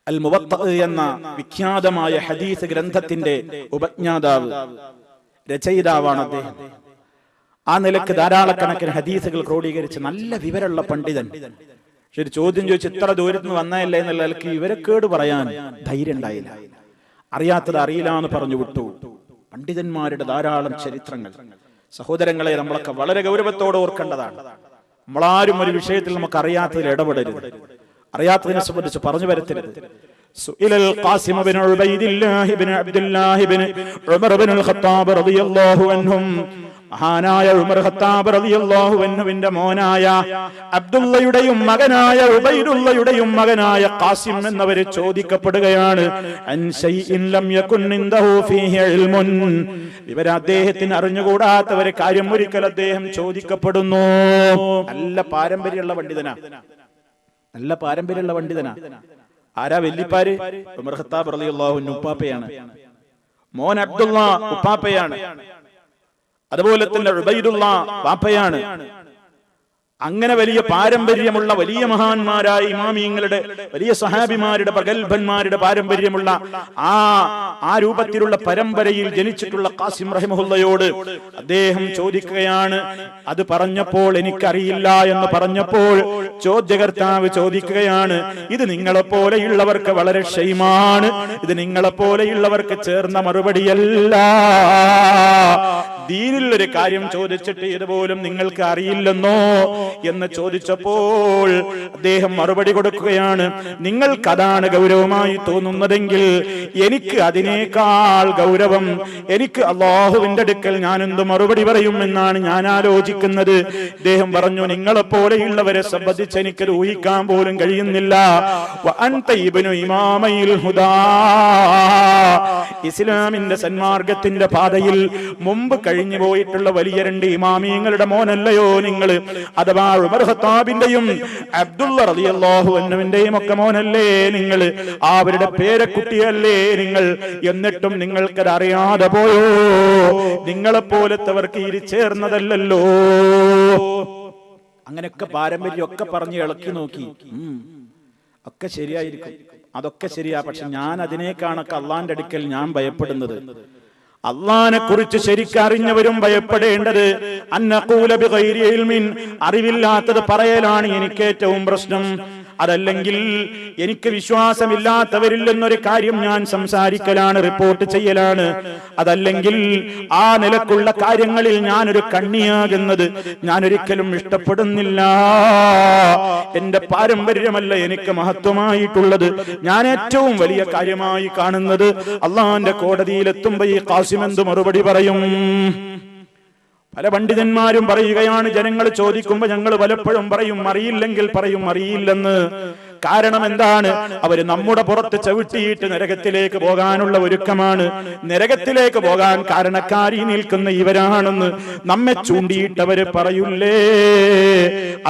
അൽ മുവത്ത എന്ന വിഖ്യാതമായ ഹദീസ് ഗ്രന്ഥത്തിന്റെ ഉപജ്ഞാതാവ്, രചയിതാവാണ് അദ്ദേഹം. ആ നിലക്ക് ധാരാളക്കണക്കിന് ഹദീസുകൾ ക്രോഡീകരിച്ച് നല്ല വിവരമുള്ള പണ്ഡിതൻ. പക്ഷെ ഒരു ചോദ്യം ചോദിച്ച് ഇത്ര ദൂരത്ത് നിന്ന് വന്നതല്ലേ എന്നുള്ള നിലക്ക് ഇവരെക്കേട് പറയാൻ ധൈര്യം ഉണ്ടായില്ല. അറിയാത്തത് അറിയില്ല എന്ന് പറഞ്ഞു വിട്ടു. പണ്ഡിതന്മാരുടെ ധാരാളം ചരിത്രങ്ങൾ സഹോദരങ്ങളെ നമ്മളൊക്കെ വളരെ ഗൗരവത്തോടെ ഓർക്കേണ്ടതാണ്. നമ്മളാരും ഒരു വിഷയത്തിൽ നമുക്ക് അറിയാത്തതിൽ ഇടപെടരുത്, അറിയാത്തതിനെ സംബന്ധിച്ച് പറഞ്ഞു വരത്തരുത്. സുഇലൽ ഖാസിം ഇബ്നു ഉബൈദില്ലാഹ് ഇബ്നു അബ്ദുല്ലാഹ് ഇബ്നു ഉമർ ഇബ്നുൽ ഖത്താബ് റളിയല്ലാഹു അൻഹും, മഹാനായ ഉമർ ഖത്താബ് റളിയല്ലാഹു അൻഹുവിന്റെ മോനായ അബ്ദുള്ളയുടെയും മകനായ ഉബൈദുള്ളയുടെയും മകനായ ഖാസിം എന്നവരെ ചോദിക്കപ്പെടുകയാണ്. അൻ ശൈഇൻ ലം യകുൻ ഇൻദഹു ഫീഹി ഇൽമുൻ, ഇവരെ അദ്ദേഹത്തിന് അറിഞ്ഞുകൂടാത്തവരെ കാര്യം ഒരിക്കൽ അദ്ദേഹം ചോദിക്കപ്പെടുന്നു. നല്ല പാരമ്പര്യമുള്ള പണ്ഡിതനാ. ആരാ വല്ലിപ്പാര്? ഉമർ ഖത്താബ് റളിയല്ലാഹു അൻഹു ഉപ്പാപ്പയാണ്. മോൻ അബ്ദുള്ള ഉപ്പാപ്പയാണ്. അതുപോലെ തന്നെ ഉബൈദുള്ള വാപ്പയാണ്. അങ്ങനെ വലിയ പാരമ്പര്യമുള്ള വലിയ മഹാന്മാരായ ഇമാമിയങ്ങളുടെ, വലിയ സഹാബിമാരുടെ, പ്രഗൽഭന്മാരുടെ പാരമ്പര്യമുള്ള ആ രൂപത്തിലുള്ള പരമ്പരയിൽ ജനിച്ചിട്ടുള്ള ഖാസിം റഹിമഹുല്ലയോട് അദ്ദേഹം ചോദിക്കുകയാണ്. അത് പറഞ്ഞപ്പോൾ എനിക്കറിയില്ല എന്ന് പറഞ്ഞപ്പോൾ ചോദ്യകർത്താവ് ചോദിക്കുകയാണ്, ഇത് നിങ്ങളെപ്പോലെയുള്ളവർക്ക് വളരെ ക്ഷയമാണ്, ഇത് നിങ്ങളെപ്പോലെയുള്ളവർക്ക് ചേർന്ന മറുപടിയല്ല. ദീനിൽ ഒരു കാര്യം ചോദിച്ചിട്ട് ഇതുപോലും നിങ്ങൾക്ക് അറിയില്ലെന്നോ എന്ന് ചോദിച്ചപ്പോൾ അദ്ദേഹം മറുപടി കൊടുക്കുകയാണ്, നിങ്ങൾക്കതാണ് ഗൗരവമായി തോന്നുന്നതെങ്കിൽ എനിക്ക് അതിനേക്കാൾ ഗൗരവം, എനിക്ക് അല്ലാഹുവിന്റെ അടുക്കൽ ഞാൻ എന്ത് മറുപടി പറയും എന്നാണ് ഞാൻ ആലോചിക്കുന്നത്. അദ്ദേഹം പറഞ്ഞു, നിങ്ങളെപ്പോലെയുള്ളവരെ സംബന്ധിച്ച് എനിക്കത് ഊഹിക്കാൻ പോലും കഴിയുന്നില്ല. ഇസ്ലാമിന്റെ സന്മാർഗത്തിന്റെ പാതയിൽ മുമ്പ് കഴിഞ്ഞു പോയിട്ടുള്ള വലിയ 2 ഇമാമിയങ്ങളുടെ മോനല്ലയോ നിങ്ങൾ? അഥവാ ഉമർ ഖത്താബിന്റെയും അബ്ദുള്ള റളിയല്ലാഹു അൻഹുവിന്റെയും ഒക്കെ മോനല്ലേ നിങ്ങൾ? അവരുടെ പേരക്കുട്ടിയല്ലേ നിങ്ങൾ? എന്നിട്ടും നിങ്ങൾക്കത് അറിയാതെ പോയോ? നിങ്ങളെപ്പോലത്തവർക്ക് ഇരി ചേർന്നതല്ലോ. അങ്ങനെയൊക്കെ പാരമ്പര്യം ഒക്കെ പറഞ്ഞ് ഇളക്കി നോക്കി, ഒക്കെ ശരിയായിരിക്കും. അതൊക്കെ ശരിയാ. പക്ഷെ ഞാൻ അതിനേക്കാണൊക്കെ അള്ളാന്റെ അടുക്കൽ ഞാൻ ഭയപ്പെടുന്നത്, അള്ളാനെ കുറിച്ച് ശരിക്കറിഞ്ഞവരും ഭയപ്പെടേണ്ടത് അന്നഖൂല ബിഗൈരി ഇൽമിൻ, അറിവില്ലാത്തത് പറയലാണ് എനിക്ക് ഏറ്റവും പ്രശ്നം. അതല്ലെങ്കിൽ എനിക്ക് വിശ്വാസമില്ലാത്തവരിൽ നിന്നൊരു കാര്യം ഞാൻ സംസാരിക്കലാണ്, റിപ്പോർട്ട് ചെയ്യലാണ്. അതല്ലെങ്കിൽ ആ നിലക്കുള്ള കാര്യങ്ങളിൽ ഞാനൊരു കണ്ണിയാകുന്നത് ഞാൻ ഒരിക്കലും ഇഷ്ടപ്പെടുന്നില്ല. എന്റെ പാരമ്പര്യമല്ല എനിക്ക് മഹത്വമായിട്ടുള്ളത്. ഞാൻ ഏറ്റവും വലിയ കാര്യമായി കാണുന്നത് അള്ളാന്റെ കോടതിയിലെത്തുമ്പോ ഈ ഖാസിം എന്ത് മറുപടി പറയും? പല പണ്ഡിതന്മാരും പറയുകയാണ്, ജനങ്ങൾ ചോദിക്കുമ്പോ ഞങ്ങൾ പലപ്പോഴും പറയും അറിയില്ലെങ്കിൽ പറയും അറിയില്ലെന്ന്. കാരണം എന്താണ്? അവര് നമ്മുടെ പുറത്ത് ചവിട്ടിയിട്ട് നരകത്തിലേക്ക് പോകാനുള്ള ഒരുക്കമാണ്. നരകത്തിലേക്ക് പോകാൻ കാരണക്കാരി നിൽക്കുന്ന ഇവരാണെന്ന് നമ്മെ ചൂണ്ടിയിട്ടവര് പറയൂലേ.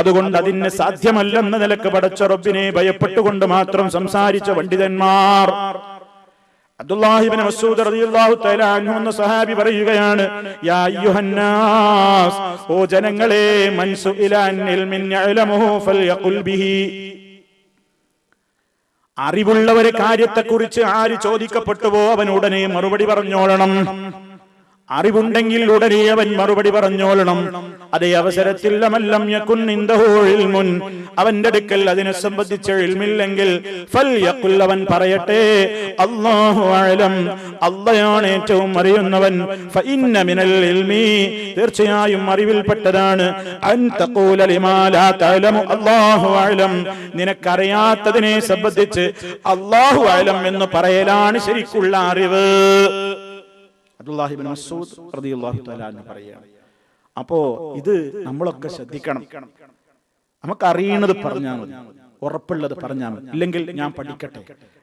അതുകൊണ്ട് അതിന് സാധ്യമല്ലെന്ന നിലക്ക് പടച്ച റബ്ബിനെ ഭയപ്പെട്ടുകൊണ്ട് മാത്രം സംസാരിച്ച പണ്ഡിതന്മാർ. അബ്ദുല്ലാഹി ഇബ്നു മസ്ഊദ് റളിയല്ലാഹു തആല അൻഹു എന്ന സഹാബി പറയുകയാണ്, യാ അയ്യുഹന്നാസ്, ഓ ജനങ്ങളെ, മൻ സുഇല അൻ ഇൽമിൻ യഅലമുഹു ഫൽയഖുൽ ബിഹി, അറിവുള്ള ഒരു കാര്യത്തെക്കുറിച്ച് ആര് ചോദിക്കപ്പെട്ടുവോ അവൻ ഉടനെ മറുപടി പറഞ്ഞോളണം. അറിവുണ്ടെങ്കിൽ ഉടനെ അവൻ മറുപടി പറഞ്ഞോളണം. അതേ അവസരത്തിൽ ലമല്ലം യകുൻ ഇൻദഹു ഇൽമുൻ, അവന്റെ അടുക്കൽ അതിനെ സംബന്ധിച്ച ഇൽമില്ലെങ്കിൽ ഫൽയഖുൽ, അവൻ പറയട്ടെ അല്ലാഹു അഅലം, അല്ലാഹുവാണ് ഏറ്റവും അറിയുന്നവൻ. ഫഇന്ന മിനൽ ഇൽമി, തീർച്ചയായും അറിവിൽപ്പെട്ടതാണ് അൻ തഖൂല ലിമാ ലാ തഅലമു അല്ലാഹു അഅലം, നിനക്കറിയാത്തതിനെ സംബന്ധിച്ച് അല്ലാഹു അഅലം എന്ന് പറയലാണ് ശരിക്കുള്ള അറിവ്. അബ്ദുല്ലാഹി ഇബ്നു മസ്ഊദ് റളിയല്ലാഹു തആല അൻഹു പറയുകയാണ്. അപ്പോ ഇത് നമ്മളൊക്കെ ശ്രദ്ധിക്കണം. നമുക്ക് അറിയുന്നത് പറഞ്ഞാൽ മതി, ഉറപ്പുള്ളത് പറഞ്ഞാൽ മതി. ഇല്ലെങ്കിൽ ഞാൻ പഠിക്കട്ടെ,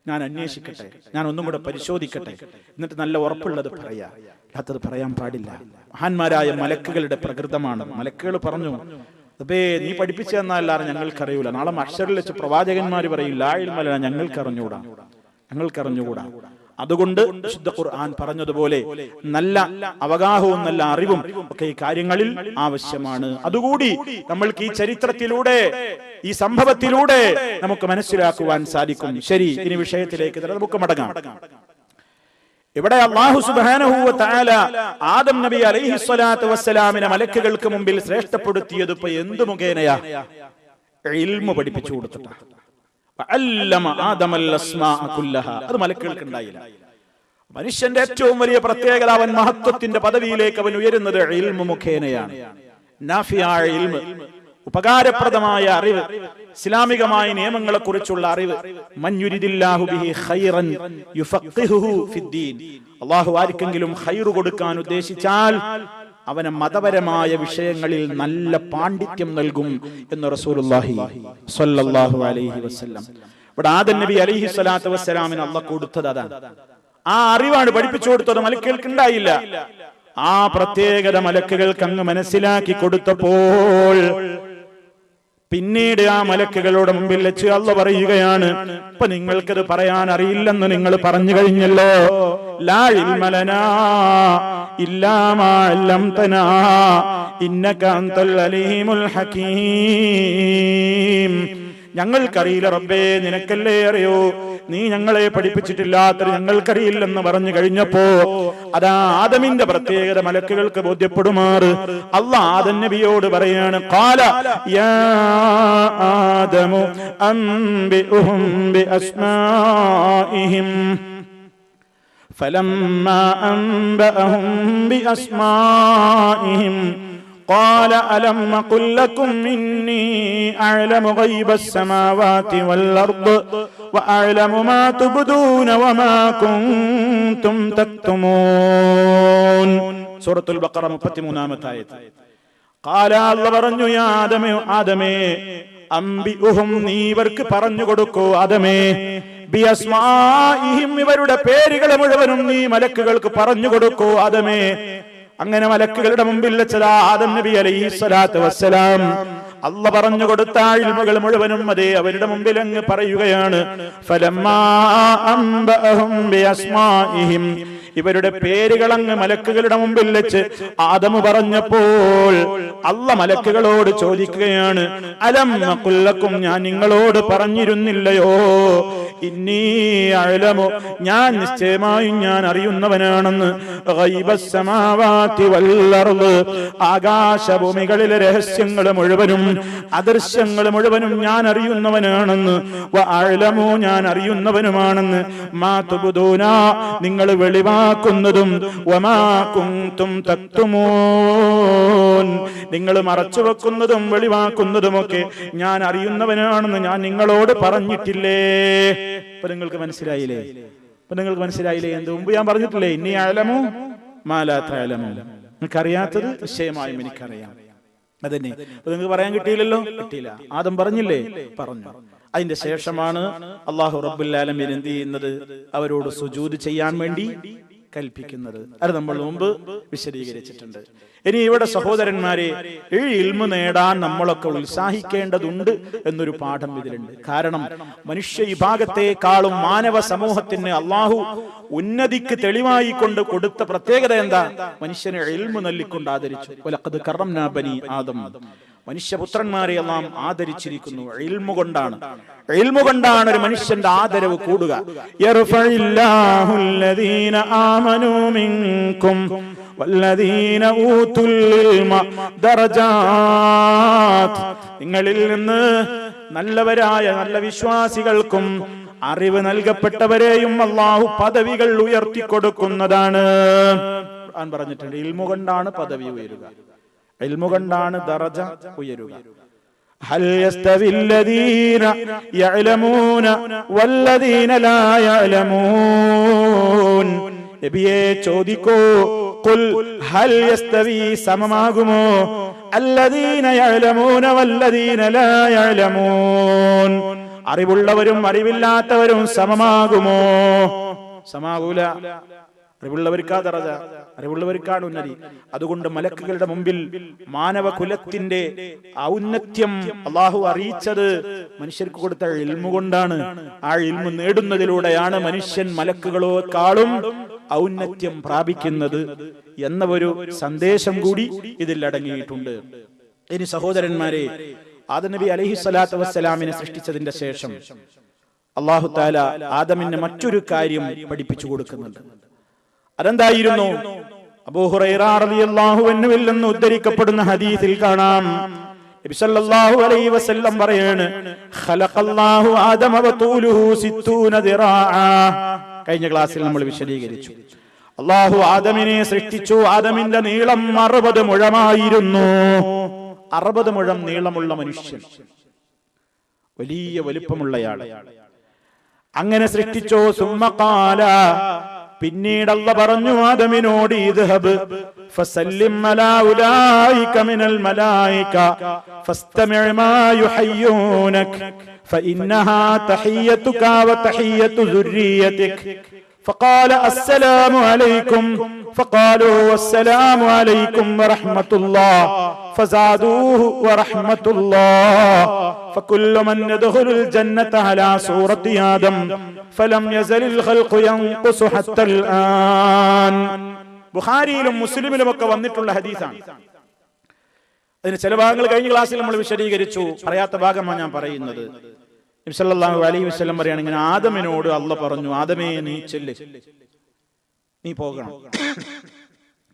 ഞാൻ അന്വേഷിക്കട്ടെ, ഞാൻ ഒന്നും കൂടെ പരിശോധിക്കട്ടെ, എന്നിട്ട് നല്ല ഉറപ്പുള്ളത് പറയാ, അല്ലാത്തത് പറയാൻ പാടില്ല. മഹാന്മാരായ മലക്കുകളുടെ പ്രകൃതമാണ്. മലക്കുകൾ പറഞ്ഞു, അപ്പേ നീ പഠിപ്പിച്ചു തന്നാലും ഞങ്ങൾക്കറിയൂല. നാളെ മഹ്ശറിൽ വെച്ച് പ്രവാചകന്മാര് പറയും ലാ ഇൽമ ലനാ, ഞങ്ങൾക്കറിഞ്ഞുകൂടാ. അതുകൊണ്ട് വിശുദ്ധ ഖുർആൻ പറഞ്ഞതുപോലെ നല്ല അവഗാഹവും നല്ല അറിവും ഒക്കെ ഈ കാര്യങ്ങളിൽ ആവശ്യമാണ്. അതുകൂടി നമ്മൾക്ക് ഈ ചരിത്രത്തിലൂടെ, ഈ സംഭവത്തിലൂടെ നമുക്ക് മനസ്സിലാക്കുവാൻ സാധിക്കും. ശരി, ഇനി വിഷയത്തിലേക്ക് നമുക്ക് മടങ്ങാം. ഇവിടെ അല്ലാഹു സുബ്ഹാനഹു വ തആല ആദം നബി അലൈഹി സ്വലാത്തു വസ്സലാമിനെ മലക്കുകൾക്ക് മുമ്പിൽ ശ്രേഷ്ഠപ്പെടുത്തിയത് ഇപ്പൊ എന്ത് മുഖേനയാ? ഇൽമു പഠിപ്പിച്ചു കൊടുത്തിട്ടാണ്. അത് മലക്കുകൾക്ക് ഉണ്ടായില്ല. മനുഷ്യന്റെ ഏറ്റവും വലിയ പ്രത്യേകത, അവൻ മഹത്വത്തിന്റെ പദവിയിലേക്ക് അവൻ ഉയരുന്നത് ഇൽമു മുഖേനയാണ്. നാഫിയായ ഇൽമ്, ഉപകാരപ്രദമായ അറിവ്, ഇസ്ലാമികമായ നിയമങ്ങളെ കുറിച്ചുള്ള അറിവ്. മൻ യുരിദില്ലാഹു ബിഹി ഖൈറൻ യുഫഖിഹുഹു ഫിദ്ദീൻ, അല്ലാഹു ആർക്കെങ്കിലും ഖൈർ കൊടുക്കാൻ ഉദ്ദേശിച്ചാൽ അവന് മതപരമായ വിഷയങ്ങളിൽ നല്ല പാണ്ഡിത്യം നൽകും എന്ന് റസൂലുള്ളാഹി സ്വല്ലല്ലാഹു അലൈഹി വസല്ലം. ഇവിടെ ആദം നബി അലൈഹി സ്വലാത്തു വസ്സലാമിന് അല്ലാഹു കൊടുത്തത് അതാണ്. ആ അറിവാണ് പഠിപ്പിച്ചു കൊടുത്തത്. മലക്കുകൾക്ക് ഉണ്ടായില്ല. ആ പ്രത്യേകത മലക്കുകൾക്ക് അങ്ങ് മനസ്സിലാക്കി കൊടുത്തപ്പോൾ പിന്നീട് ആ മലക്കുകളുടെ മുമ്പിൽ വെച്ച് അല്ലാഹു പറയുകയാണ്, ഇപ്പൊ നിങ്ങൾക്കത് പറയാൻ അറിയില്ലെന്ന് നിങ്ങൾ പറഞ്ഞു കഴിഞ്ഞല്ലോ. ലാ ഇൽമ ലനാ ഇല്ലാ മാ അല്ലംതനാ ഇന്നക അൻതൽ അലീമുൽ ഹകീം. ഞങ്ങൾക്കറിയില്ല റബ്ബേ, നിനക്കല്ലേ അറിയൂ, നീ ഞങ്ങളെ പഠിപ്പിച്ചിട്ടില്ലാത്തത് ഞങ്ങൾക്കറിയില്ലെന്ന് പറഞ്ഞു കഴിഞ്ഞപ്പോ അതാ ആദമിന്റെ പ്രത്യേകത മലക്കുകൾക്ക് ബോധ്യപ്പെടുമാറ് അല്ലാഹ് ആദം നബിയോട് പറയാണ്, ഖാല യാ ആദമു അംബിഉഹും ബിഅസ്മാഇഹിം ഫലമ്മാ അംബഅഹും ബിഅസ്മാഇഹിം قال ألم أقل لكم إني أعلم غيب السماوات والأرض وأعلم ما تبدون وما كنتم تكتمون. سورة البقرة 33 آية. قال الله പറഞ്ഞു, യാ ആദമേ അംബിഉഹും, നീ ഇവർക്ക് പറഞ്ഞു കൊടുക്കൂ ആദമേ, ബിഅസ്മാഇഹിം, ഇവരുടെ പേരുകൾ മുഴുവനും നീ മലക്കുകൾക്ക് പറഞ്ഞു കൊടുക്കൂ ആദമേ. അങ്ങനെ മലക്കുകളുടെ മുമ്പിൽ വെച്ചതാ ആദം നബി അലൈഹി സ്വലാത്തു വസ്സലാം അല്ലാഹ് പറഞ്ഞു കൊടുത്ത ഇൽമുകൾ മുഴുവനും അതേ അവരുടെ മുമ്പിൽ അങ്ങ് പറയുകയാണ്. ഫലമ്മാ അംബഅഹും ബിഅസ്മാഇഹിം, ഇവരുടെ പേരുകൾ അങ്ങ് മലക്കുകളുടെ മുമ്പിൽ വെച്ച് ആദമു പറഞ്ഞപ്പോൾ അല്ലാഹ് മലക്കുകളോട് ചോദിക്കുകയാണ്, അലം അഖുൽ ലക്കും, ഞാൻ നിങ്ങളോട് പറഞ്ഞിരുന്നില്ലയോ ഇന്നി അഅലമു, ഞാൻ നിശ്ചയമായും ഞാൻ അറിയുന്നവനാണെന്ന്, ഗൈബസ് സമാവാതി വൽ അർള്, ആകാശഭൂമികളിലെ രഹസ്യങ്ങൾ മുഴുവനും അദൃശ്യങ്ങൾ മുഴുവനും ഞാൻ അറിയുന്നവനാണെന്ന്, വ അഅലമു, ഞാൻ അറിയുന്നവനുമാണെന്ന്, മാ തുബ്ദൂന, നിങ്ങൾ വെളിവാക്കുന്നതും, വമാ കുൻതും തക്തുമൂൻ, നിങ്ങൾ മറച്ചു വെക്കുന്നതും വെളിവാക്കുന്നതുമൊക്കെ ഞാൻ അറിയുന്നവനാണെന്ന് ഞാൻ നിങ്ങളോട് പറഞ്ഞിട്ടില്ലേ? ഇപ്പൊ നിങ്ങൾക്ക് മനസ്സിലായില്ലേ? എന്ത് മുമ്പ് ഞാൻ പറഞ്ഞിട്ടില്ലേ? ഇന്നി അഅലമു മാ ലാ തഅലമൂൻ, നിനക്കറിയാത്തത് നിശ്ചയമായും എനിക്കറിയാം. അതന്നെ. അപ്പൊ നിങ്ങൾക്ക് പറയാൻ കിട്ടിയില്ലല്ലോ? കിട്ടിയില്ല. ആദം പറഞ്ഞില്ലേ? പറഞ്ഞു. അതിന്റെ ശേഷമാണ് അല്ലാഹു റബ്ബുൽ ആലമീൻ എന്ത് ചെയ്യുന്നത്? അവരോട് സുജൂദ് ചെയ്യാൻ വേണ്ടി കൽപ്പിക്കുന്നത്. അത് നമ്മൾ മുമ്പ് വിശദീകരിച്ചിട്ടുണ്ട്. ഇനി ഇവിടെ സഹോദരന്മാരെ, ഈ ഇൽമു നേടാൻ നമ്മളൊക്കെ ഉത്സാഹിക്കേണ്ടതുണ്ട് എന്നൊരു പാഠം ഇതിലുണ്ട്. കാരണം മനുഷ്യ വിഭാഗത്തെക്കാളും മാനവ സമൂഹത്തിന് അള്ളാഹു ഉന്നതിക്ക് തെളിവായി കൊണ്ട് കൊടുത്ത പ്രത്യേകത എന്താ? മനുഷ്യനെ ഇൽമു നൽകിക്കൊണ്ട് ആദരിച്ചു. വലഖദ് കറംനാ ബനി ആദം, മനുഷ്യപുത്രന്മാരെ എല്ലാം ആദരിച്ചിരിക്കുന്നു ഇൽമു കൊണ്ടാണ്. ഇൽമു കൊണ്ടാണ് ഒരു മനുഷ്യന്റെ ആദരവ് കൂടുക. യർഫഇല്ലാഹുല്ലദീന ആമനൂ മിൻകും വല്ലദീന ഊതുൽ ഇൽമ ദറജാത്ത്, നിങ്ങളിൽ നിന്ന് നല്ലവരായ നല്ല വിശ്വാസികൾക്കും അറിവ് നൽകപ്പെട്ടവരെയും അല്ലാഹു പദവികൾ ഉയർത്തി കൊടുക്കുന്നതാണ്. ഖുർആൻ പറഞ്ഞിട്ടുണ്ട് ഇൽമു കൊണ്ടാണ് പദവി ഉയരുക, ഇൽമു കൊണ്ടാണ് ദറജ ഉയരുക. ഹൽ യസ്തവില്ലദീന യഅലമൂന വല്ലദീന ലാ യഅലമൂൻ, നബിയേ ചോദിക്കൂ, ഖുൽ ഹൽ യസ്തവി, സമമാകുമോ, അല്ലദീന യഅലമൂന വല്ലദീന ലാ യഅലമൂൻ, അറിവുള്ളവരും അറിവില്ലാത്തവരും സമമാകുമോ? സമാകൂല. അറിവുള്ളവർക്കാ ദറജ, അറിവുള്ളവർക്കാണ് ഉന്നതി. അതുകൊണ്ട് മലക്കുകളുടെ മുമ്പിൽ മാനവ കുലത്തിന്റെ ഔന്നത്യം അള്ളാഹു അറിയിച്ചത് മനുഷ്യർക്ക് കൊടുത്ത ഇൽമു കൊണ്ടാണ്. ആ ഇൽമു നേടുന്നതിലൂടെയാണ് മനുഷ്യൻ മലക്കുകളെക്കാളും ഔന്നത്യം പ്രാപിക്കുന്നത് എന്ന ഒരു സന്ദേശം കൂടി ഇതിൽ അടങ്ങിയിട്ടുണ്ട്. ഇനി സഹോദരന്മാരെ, ആദം നബി അലൈഹിസ്സലാത്തു വസ്സലാമിനെ സൃഷ്ടിച്ചതിന്റെ ശേഷം അല്ലാഹു തആല ആദമിന് മറ്റൊരു കാര്യം പഠിപ്പിച്ചു കൊടുക്കുന്നുണ്ട്. അതെന്തായിരുന്നു? അബൂ ഹുറൈറ റളിയല്ലാഹു അൻഹുവിൽ നിന്ന് ഉദ്ധരിക്കപ്പെടുന്ന ഹദീസിൽ കാണാം, നബി സല്ലല്ലാഹു അലൈഹി വസല്ലം പറയാണ്, ഖലഖല്ലാഹു ആദമ വതൂലുഹു 60 ദിറാഅ. കഴിഞ്ഞ ക്ലാസ്സിൽ നമ്മൾ വിശദീകരിച്ചു. അല്ലാഹു ആദമിനെ സൃഷ്ടിച്ചു. ആദമിന്റെ നീളം 60 മുഴമായിരുന്നു. 60 മുഴം നീളമുള്ള മനുഷ്യൻ, വലിയ വലിപ്പമുള്ളയാൾ. അങ്ങനെ സൃഷ്ടിച്ചോ. സുമ്മ ഖാല, പിന്നീട് അല്ലാഹു പറഞ്ഞു ആദമിനോട്, ഇദ്ഹബ് ഫസല്ലിം അലാ ഉലൈക മിനൽ മലായിക ഫസ്തമി' മാ യുഹയ്യൂനക ഫഇന്നഹാ തഹിയ്യതുക വതഹിയ്യതു ദുർരിയതിക فقال السلام عليكم فقالوا والسلام عليكم ورحمة الله فزادوه ورحمة الله فكل من يدخل الجنة على صورة آدم فلم يزل الخلق ينقص حتى الآن. ബുഖാരിയിലും മുസ്ലിമിലും ഒക്കെ വന്നിട്ടുള്ള ഹദീസാണ്. അതിന് ചില ഭാഗങ്ങൾ കഴിഞ്ഞ ക്ലാസ്സിൽ നമ്മൾ വിശദീകരിച്ചു. പറയാത്ത ഭാഗമാണ് ഞാൻ പറയുന്നത്. നബി സല്ലല്ലാഹു അലൈഹി വസല്ലം പറയാണ്, ഇങ്ങനെ ആദമിനോട് അല്ലാഹ് പറഞ്ഞു, ആദമേ നീ ചെല്ല്, നീ പോകണം.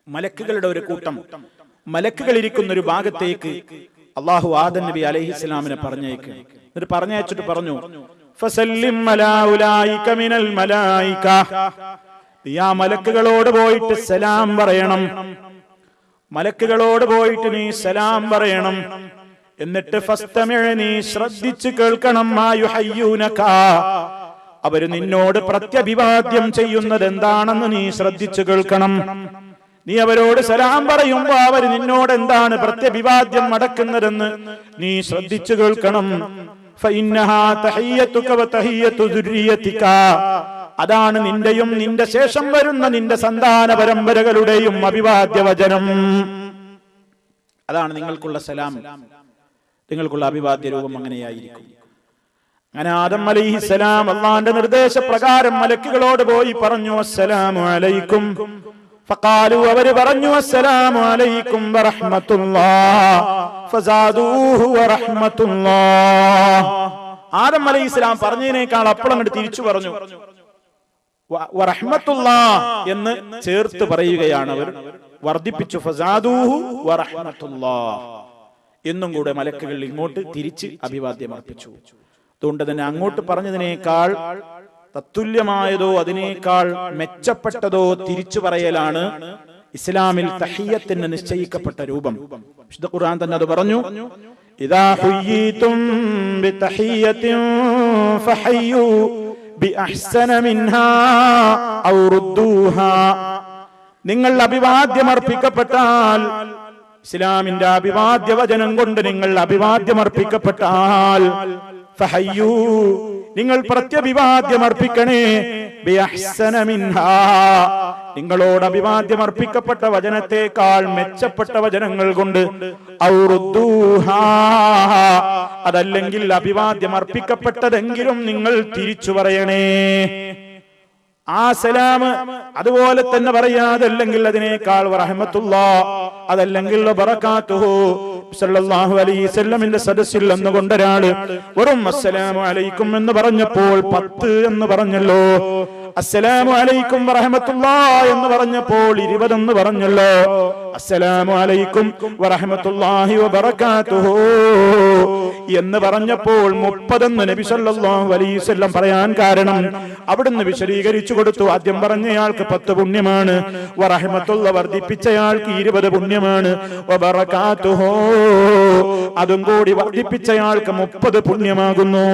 മലക്കുകളുടെ ഒരു കൂട്ടം, മലക്കുകൾ ഇരിക്കുന്ന ഒരു ഭാഗത്തേക്ക് അല്ലാഹു ആദം നബി അലൈഹിസ്സലാമിനെ പറഞ്ഞയക്കുക. എന്നിട്ട് പറഞ്ഞയച്ചിട്ട് പറഞ്ഞു, ഫസല്ലിം അലാ ഉലൈക മിനൽ മലായിക, നീ ആ മലക്കുകളോട് പോയിട്ട് സലാം പറയണം. മലക്കുകളോട് പോയിട്ട് നീ സലാം പറയണം. എന്നിട്ട് ഫസ്തമി', നീ ശ്രദ്ധിച്ചു കേൾക്കണം, മാ യുഹയ്യൂനക, അവര് നിന്നോട് പ്രത്യഭിവാദ്യം ചെയ്യുന്നത് എന്താണെന്ന് നീ ശ്രദ്ധിച്ചു കേൾക്കണം. നീ അവരോട് സലാം പറയുമ്പോ അവര് നിന്നോട് എന്താണ് പ്രത്യഭിവാദ്യം നടക്കുന്നതെന്ന് നീ ശ്രദ്ധിച്ചു കേൾക്കണം. ഫഇന്നഹാ തഹിയ്യതുക വതഹിയ്യതു ദുർരിയതിക, അതാണ് നിന്റെയും നിന്റെ ശേഷം വരുന്ന നിന്റെ സന്താന പരമ്പരകളുടെയും അഭിവാദ്യ വചനം. അതാണ് നിങ്ങൾക്കുള്ള സലാം, നിങ്ങൾക്കുള്ള അഭിവാദ്യ രൂപം അങ്ങനെയായിരിക്കും. അങ്ങനെ ആദം അലൈഹിസ്സലാം അല്ലാഹുവിന്റെ നിർദ്ദേശപ്രകാരം മലക്കുകളോട് പോയി പറഞ്ഞു, അസ്സലാമു അലൈക്കും. ഫഖാലു, അവർ പറഞ്ഞു, അസ്സലാമു അലൈക്കും വറഹ്മത്തുള്ളാഹ് ഫസാദൂഹു വറഹ്മത്തുള്ളാഹ്. ആദം അലൈഹിസ്സലാം പറഞ്ഞതിനേക്കാൾ അപ്പോൾ അങ്ങോട്ട് തിരിച്ചു പറഞ്ഞു. വറഹ്മത്തുള്ളാഹ് എന്ന് ചേർത്ത് പറയുകയാണ് അവർ, വർദ്ധിപ്പിച്ചു. ഫസാദൂഹു വറഹ്മത്തുള്ളാഹ് എന്നും കൂടെ മലക്കുകൾ ഇങ്ങോട്ട് തിരിച്ച് അഭിവാദ്യം അർപ്പിച്ചു. അതുകൊണ്ട് തന്നെ അങ്ങോട്ട് പറഞ്ഞതിനേക്കാൾ തത്തുല്യമായതോ അതിനേക്കാൾ മെച്ചപ്പെട്ടതോ തിരിച്ചു പറയലാണ് ഇസ്ലാമിൽ തഹിയ്യത്തിന് നിശ്ചയിക്കപ്പെട്ട രൂപം. വിശുദ്ധ ഖുർആൻ തന്നെ അത് പറഞ്ഞു, ഇദാ ഹുയ്യിതും ബിതഹിയ്യത്തിൻ ഫഹയ്യു ബിഅഹ്സന മിൻഹാ ഔ റുദ്ദൂഹാ. നിങ്ങൾ അഭിവാദ്യമർപ്പിക്കപ്പെട്ടാൽ, ഇസ്ലാമിന്റെ അഭിവാദ്യ വചനം കൊണ്ട് നിങ്ങൾ അഭിവാദ്യമർപ്പിക്കപ്പെട്ടാൽ, ഫഹയ്യു, നിങ്ങൾ പ്രത്യഭിവാദ്യമർപ്പിക്കണേ, ബിഅഹ്സന മിൻഹാ, നിങ്ങളോട് അഭിവാദ്യമർപ്പിക്കപ്പെട്ട വചനത്തെക്കാൾ മെച്ചപ്പെട്ട വചനങ്ങൾ കൊണ്ട്, ഔ റുദ്ദൂഹാ, അതല്ലെങ്കിൽ അഭിവാദ്യമർപ്പിക്കപ്പെട്ടതെങ്കിലും നിങ്ങൾ തിരിച്ചു പറയണേ. ആ സലാം അതുപോലെ തന്നെ പറയാതല്ലെങ്കിൽ അതിനേക്കാൾ റഹ്മത്തുള്ളാഹ്, അതല്ലെങ്കിൽ ബറകാതുഹു. സല്ലല്ലാഹു അലൈഹി വസല്ലമിന്റെ സദസ്സിൽ നിന്നുകൊണ്ട് ഒരാള് വെറും അസ്സലാമു അലൈക്കും എന്ന് പറഞ്ഞപ്പോൾ 10 എന്ന് പറഞ്ഞല്ലോ, അസ്സലാമു അലൈക്കും വറഹ്മത്തുള്ളാഹി എന്ന് പറഞ്ഞപ്പോൾ 20 എന്ന് പറഞ്ഞല്ലോ, അസ്സലാമു അലൈക്കും വറഹ്മത്തുള്ളാഹി വബറകാതുഹു എന്ന് പറഞ്ഞപ്പോൾ 30 എന്ന് നബി സല്ലല്ലാഹു അലൈഹി വസല്ലം പറയാൻ കാരണം അവിടുന്ന് വിശദീകരിച്ചു കൊടുത്തു. ആദ്യം പറഞ്ഞയാൾക്ക് 10 പുണ്യമാണ്, വറഹ്മത്തുള്ള വർദ്ധിപ്പിച്ചയാൾക്ക് 20 പുണ്യമാണ്, വബറകാതുഹു അതും കൂടി വർദ്ധിപ്പിച്ചയാൾക്ക് 30 പുണ്യമാകുന്നു.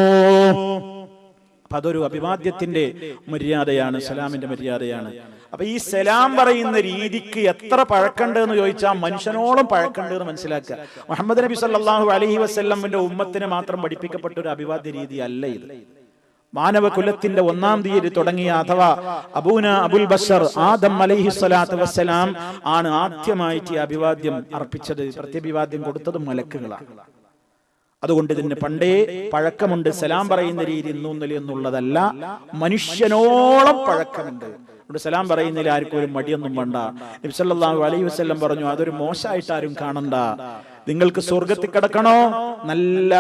അതൊരു അഭിവാദ്യത്തിന്റെ മര്യാദയാണ്, സലാമിന്റെ മര്യാദയാണ്. അപ്പൊ ഈ സലാം പറയുന്ന രീതിക്ക് എത്ര പഴക്കണ്ടെന്ന് ചോദിച്ചാൽ മനുഷ്യനോളം പഴക്കണ്ടെന്ന് മനസ്സിലാക്കുക. മുഹമ്മദ് നബി സല്ലല്ലാഹു അലൈഹി വസല്ലമിന്റെ ഉമ്മത്തിന് മാത്രം പഠിപ്പിക്കപ്പെട്ട ഒരു അഭിവാദ്യ രീതി അല്ല ഇത്. മാനവകുലത്തിന്റെ 1-ാം തീയതി തുടങ്ങിയ, അഥവാ അബൂന അബുൽ ബഷർ ആദം അലൈഹി സ്വലാത്തു വസ്സലാം ആണ് ആദ്യമായിട്ട് ഈ അഭിവാദ്യം അർപ്പിച്ചത്. പ്രത്യഭിവാദ്യം കൊടുത്തത് മലക്കുകളാണ്. അതുകൊണ്ട് ഇതിന് പണ്ടേ പഴക്കമുണ്ട്. സലാം പറയുന്ന രീതി ഇന്നൊന്നില്ല എന്നുള്ളതല്ല, മനുഷ്യനോളം പഴക്കമുണ്ട്. സലാം പറയുന്നതിൽ ആർക്കും ഒരു മടിയൊന്നും വേണ്ട. നബി സല്ലല്ലാഹു അലൈഹി വസല്ലം പറഞ്ഞു, അതൊരു മോശമായിട്ട് ആരും കാണണ്ട. നിങ്ങൾക്ക് സ്വർഗത്തിൽ കിടക്കണോ, നല്ല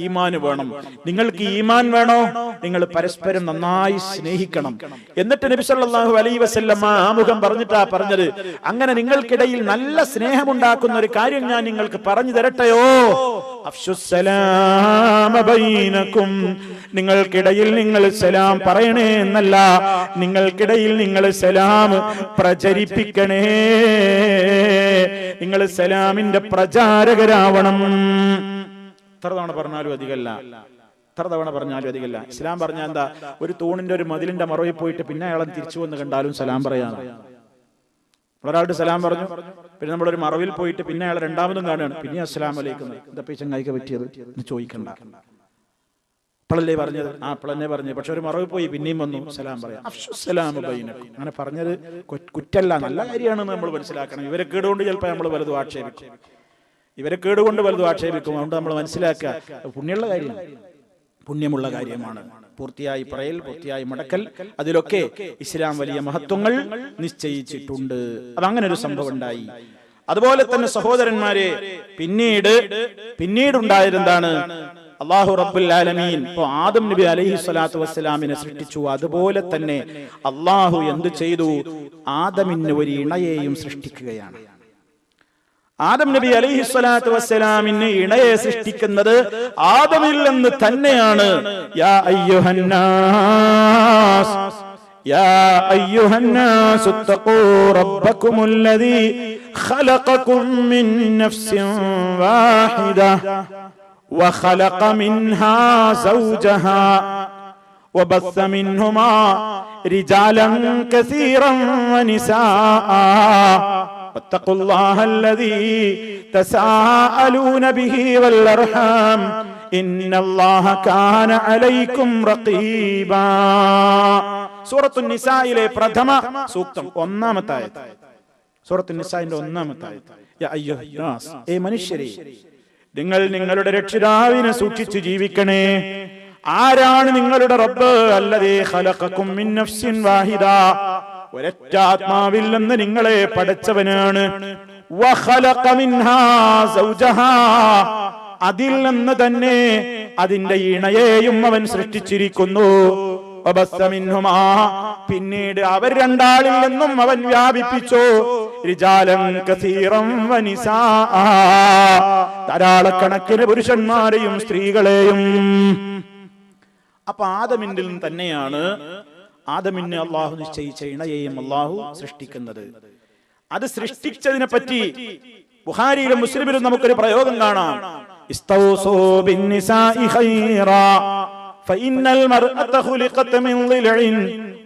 ഈമാന് വേണം. നിങ്ങൾക്ക് ഈമാൻ വേണോ, നിങ്ങൾ പരസ്പരം നന്നായി സ്നേഹിക്കണം. എന്നിട്ട് നബി സല്ലല്ലാഹു അലൈഹി വസല്ലം ആമുഖം പറഞ്ഞിട്ടാ പറഞ്ഞത്, അങ്ങനെ നിങ്ങൾക്കിടയിൽ നല്ല സ്നേഹമുണ്ടാക്കുന്ന ഒരു കാര്യം ഞാൻ നിങ്ങൾക്ക് പറഞ്ഞു തരട്ടെയോ, അഫ്ശുസ്സലാമ ബൈനകും, നിങ്ങൾക്കിടയിൽ നിങ്ങൾ സലാം പറയണേ എന്നല്ല, നിങ്ങൾക്കിടയിൽ നിങ്ങൾ സലാം പ്രചരിപ്പിക്കണേ, നിങ്ങൾ സലാമിന്റെ പ്രചാരകരാവണം. എത്ര തവണ പറഞ്ഞാലും അധികമല്ല, എത്ര തവണ പറഞ്ഞാലും അധികമല്ല. ഇസ്ലാം പറഞ്ഞാൽ എന്താ, ഒരു തൂണിന്റെ ഒരു മതിലിന്റെ മറവിൽ പോയിട്ട് പിന്നെ അയാളെ തിരിച്ചു വന്ന് കണ്ടാലും സലാം പറയാം. ഒരാളുടെ സലാം പറഞ്ഞു, പിന്നെ നമ്മളൊരു മറവിൽ പോയിട്ട് പിന്നെ അയാൾ രണ്ടാമതും കാണുകയാണ്, പിന്നെ അസ്സലാമു അലൈക്കും, ഇതപ്പോ ഈ ചങ്ങായിക്ക് പറ്റിയത് എന്ന് ചോദിക്കണ്ട. അപ്പോഴല്ലേ പറഞ്ഞത്, അപ്പോഴെന്നെ പറഞ്ഞു. പക്ഷെ ഒരു മറവിൽ പോയി പിന്നെയും വന്നു, സലാം പറയാം. അഫ്ശുസ്സലാമു ബൈനകും, അങ്ങനെ പറഞ്ഞത് കുറ്റല്ല, നല്ല കാര്യമാണെന്ന് നമ്മൾ മനസ്സിലാക്കണം. ഇവരെ കേടുകൊണ്ട് ചിലപ്പോൾ നമ്മൾ വലുതും ആക്ഷേപിക്കും, അതുകൊണ്ട് നമ്മൾ മനസ്സിലാക്കുക, പുണ്യമുള്ള കാര്യമാണ്, പുണ്യമുള്ള കാര്യമാണ്. പൂർത്തിയായി പറയൽ, പൂർത്തിയായി മടക്കൽ, അതിലൊക്കെ ഇസ്ലാം വലിയ മഹത്വങ്ങൾ നിശ്ചയിച്ചിട്ടുണ്ട്. അതങ്ങനെ ഒരു സംഭവം ഉണ്ടായി. അതുപോലെ തന്നെ സഹോദരന്മാരെ, പിന്നീടുണ്ടായതെന്താണ്, അല്ലാഹു റബ്ബുൽ ആലമീൻ ഇപ്പോ ആദം നബി അലൈഹി സ്വലാത്തു വസ്സലാമിനെ സൃഷ്ടിച്ചു. അതുപോലെ തന്നെ അല്ലാഹു എന്ത് ചെയ്തു, ആദമിന് ഒരു ഇണയെയും സൃഷ്ടിക്കുകയാണ്. ആദം നബി അലൈഹി സ്വലാത്തു വസ്സലാമിന് ഇണയെ സൃഷ്ടിക്കുന്നത് ആദമിൽ നിന്ന് തന്നെയാണ്. യാ അയ്യുഹന്നാസ്, യാ അയ്യുഹന്നാസ് ഇത്തഖൂ റബ്ബകുമുല്ലദീ ഖലഖകും മിൻ നഫ്സിൻ വാഹിദ وخلق منها زوجها وبث منهما رجالا كثيرا ونساء واتقوا الله الذي تساءلون به والأرحام إن الله كان عليكم رقيبا. സൂറത്തുൻ നിസായിലെ പ്രഥമ സൂക്തം 1-ാമത്തെ ആയത്ത്. സൂറത്തുൻ നിസായിന്റെ 1-ാമത്തെ ആയത്ത്. യാ അയ്യുഹന്നാസ്, ഏ മനുഷ്യരെ, നിങ്ങൾ നിങ്ങളുടെ രക്ഷിതാവിനെ സൂക്ഷിച്ചു ജീവിക്കണേ. ആരാണ് നിങ്ങളുടെ റബ്ബ്? അല്ലദീ ഖലഖകും മിൻ നഫ്സിൻ വാഹിദ, ഒരൊറ്റ ആത്മാവിൽ നിന്ന് നിങ്ങളെ പടച്ചവനാണ്. വഖലഖ മിൻഹാ സൗജഹാ, അതിൽ നിന്ന് തന്നെ അതിന്റെ ഇണയെയും അവൻ സൃഷ്ടിച്ചിരിക്കുന്നു. പിന്നീട് അവർ രണ്ടാളിൽ നിന്നും അവൻ വ്യാപിപ്പിച്ചു റിജാലൻ കസീറൻ വനിസാഅ, ധാരാളക്കണക്കിന് പുരുഷന്മാരെയും സ്ത്രീകളെയും. അപ്പൊ ആദമിന്റെ തന്നെയാണ് ആദമിന് അള്ളാഹു നിശ്ചയിച്ച ഇണയെയും അള്ളാഹു സൃഷ്ടിക്കുന്നത്. അത് സൃഷ്ടിച്ചതിനെ പറ്റി ബുഖാരിയിലും മുസ്ലിമിലും നമുക്കൊരു പ്രയോഗം കാണാം. ഇസ്തൗസൂ ബിന്നിസാഇ ഖൈറാ ഫഇന്നൽ മർഅത ഖുലിഖത മിൻ ളിൽഇൻ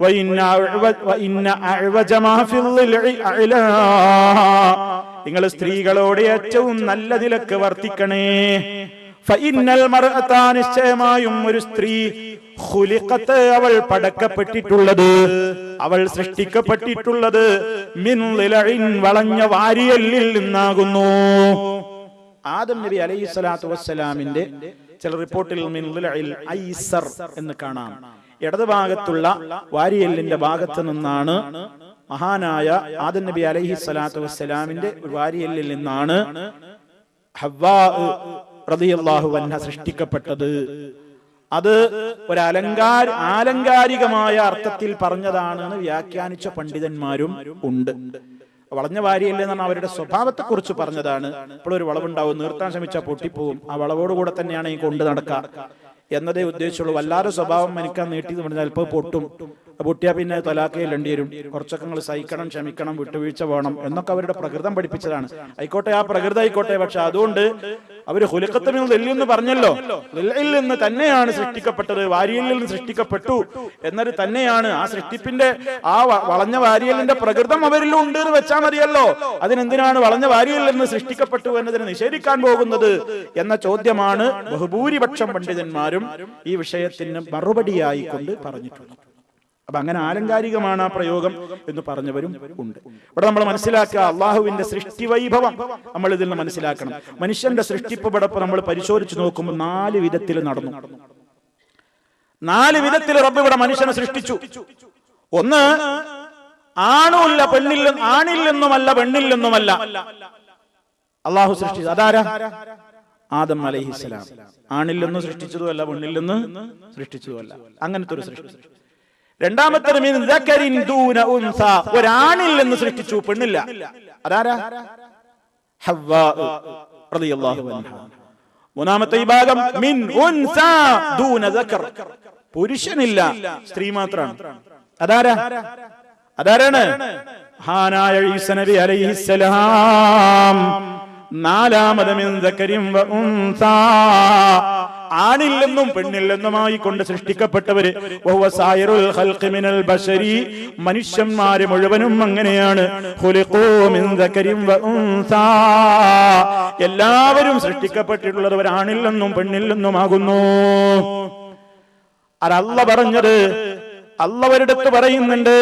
വഇന്ന അഅവജ മാ ഫിൽ ളിൽഇ അഅലാ. നിങ്ങൾ സ്ത്രീകളോട് ഏറ്റവും നല്ല നിലക്ക് വർത്തിക്കണേ. ഫഇന്നൽ മർഅത, നിശ്ചയമായും ഒരു സ്ത്രീ, ഖുലിഖത്ത്, അവൾ പടക്കപ്പെട്ടിട്ടുള്ളത്, അവൾ സൃഷ്ടിക്കപ്പെട്ടിട്ടുള്ളത്, മിൻ ളിൽഇൻ, വളഞ്ഞ വാരിയല്ലിൽ നിന്നാകുന്നു. ആദം നബി അലൈഹിസ്സലാത്തു വസ്സലാമിന്റെ ചില റിപ്പോർട്ടിൽ മിൻ ളിൽഇൽ ഐസർ എന്ന് കാണാം. ഇടതുഭാഗത്തുള്ള വാരിയല്ലിന്റെ ഭാഗത്ത് നിന്നാണ് മഹാനായ ആദം നബി അലൈഹിസ്സലാത്തു വസ്സലാമിന്റെ വാരിയല്ലിൽ നിന്നാണ് ഹവ്വാ റളിയല്ലാഹു അൻഹ സൃഷ്ടിക്കപ്പെട്ടത്. അത് ഒരു ആലങ്കാരികമായ അർത്ഥത്തിൽ പറഞ്ഞതാണെന്ന് വ്യാഖ്യാനിച്ച പണ്ഡിതന്മാരും ഉണ്ട്. വളഞ്ഞ വാരിയല്ലേ എന്നാണ് അവരുടെ സ്വഭാവത്തെ കുറിച്ച് പറഞ്ഞതാണ്. ഇപ്പോൾ ഒരു വളവുണ്ടാവും, നിർത്താൻ ശ്രമിച്ചാൽ പൊട്ടിപ്പോവും, ആ വളവോടുകൂടെ തന്നെയാണ് ഈ കൊണ്ട് നടക്കുക എന്നതേ ഉദ്ദേശിച്ചുള്ളൂ. വല്ലാതെ സ്വഭാവം എനിക്കാ നീട്ടി പറഞ്ഞാൽ ചിലപ്പോൾ പൊട്ടും, പൊട്ടിയാൽ പിന്നെ തലാക്കയിലേണ്ടി വരും, കുറച്ചൊക്കെ നിങ്ങൾ സഹിക്കണം, ക്ഷമിക്കണം, വിട്ടുവീഴ്ച വേണം എന്നൊക്കെ അവരുടെ പ്രകൃതം പഠിപ്പിച്ചതാണ്. ആയിക്കോട്ടെ, ആ പ്രകൃതം ആയിക്കോട്ടെ. പക്ഷെ അതുകൊണ്ട് അവര് ഖുലിഖത്ത് മിൻ ളിൽ എന്ന് പറഞ്ഞല്ലോ, ളിൽ നിന്ന് തന്നെയാണ് സൃഷ്ടിക്കപ്പെട്ടത്, വാരിയലിൽ നിന്ന് സൃഷ്ടിക്കപ്പെട്ടു എന്നത് തന്നെയാണ്. ആ സൃഷ്ടിപ്പിന്റെ ആ വളഞ്ഞ വാരിയലിന്റെ പ്രകൃതം അവരിലും ഉണ്ട് എന്ന് വെച്ചാൽ മതിയല്ലോ. അതിനെന്തിനാണ് വളഞ്ഞ വാരിയലിൽ നിന്ന് സൃഷ്ടിക്കപ്പെട്ടു എന്നതിനെ നിഷേധിക്കാൻ പോകുന്നത് എന്ന ചോദ്യമാണ് ബഹുഭൂരിപക്ഷം പണ്ഡിതന്മാരും ഈ വിഷയത്തിന് മറുപടിയായി കൊണ്ട് പറഞ്ഞിട്ടുള്ളത്. അപ്പൊ അങ്ങനെ ആലങ്കാരികമാണ് ആ പ്രയോഗം എന്ന് പറഞ്ഞവരും ഉണ്ട്. ഇവിടെ നമ്മൾ മനസ്സിലാക്കുക, അള്ളാഹുവിന്റെ സൃഷ്ടി വൈഭവം നമ്മൾ ഇതിൽ നിന്ന് മനസ്സിലാക്കണം. മനുഷ്യന്റെ സൃഷ്ടിപ്പ് പടപ്പ് നമ്മൾ പരിശോധിച്ച് നോക്കുമ്പോൾ 4 വിധത്തിൽ നടന്നു. 4 വിധത്തിൽ റബ്ബ് ഇവിടെ മനുഷ്യനെ സൃഷ്ടിച്ചു. ഒന്ന്, ആണിൽ നിന്നുമല്ല പെണ്ണിൽ നിന്നുമല്ല അള്ളാഹു സൃഷ്ടിച്ചു. അതാരാ? ആദം അലൈഹിസ്സലാം. ആണിൽ നിന്ന് സൃഷ്ടിച്ചതുമല്ല, പെണ്ണിൽ നിന്ന് സൃഷ്ടിച്ചതുമല്ല, അങ്ങനത്തെ ഒരു സൃഷ്ടി. രണ്ടാമത്തെ, ഒരാണിൽ നിന്ന് സൃഷ്ടിച്ചു, പെണ്ണില്ല. അതാരാ? ഹവ്വാ റളിയല്ലാഹു അൻഹാ. മൂന്നാമത്തെ വിഭാഗം, മിൻ ഉൻസാ ദൂന ദക്കർ, പുരുഷനില്ല, സ്ത്രീ മാത്രമാണ്. അതാരാണ്? മഹാനായ ഈസാ നബി അലൈഹിസ്സലാം. നാലാമത്, മിൻ ദക്കരിൻ വ ഉൻസാ, ആണിൽ നിന്നും പെണ്ണിൽ നിന്നുമായി കൊണ്ട് സൃഷ്ടിക്കപ്പെട്ടവര്. വഹുവ സായിറുൽ ഖൽഖി മിനൽ ബശരി, മനുഷ്യന്മാര് മുഴുവനും അങ്ങനെയാണ്. ഖുലിഖൂ മിൻ ദക്കരിൻ വ ഉൻസാ, എല്ലാവരും സൃഷ്ടിക്കപ്പെട്ടിട്ടുള്ളത് ഒരാണിൽ നിന്നും പെണ്ണിൽ നിന്നുമാകുന്നു. അതല്ല പറഞ്ഞത്. അള്ളവരുടെ പറയുന്നുണ്ട്,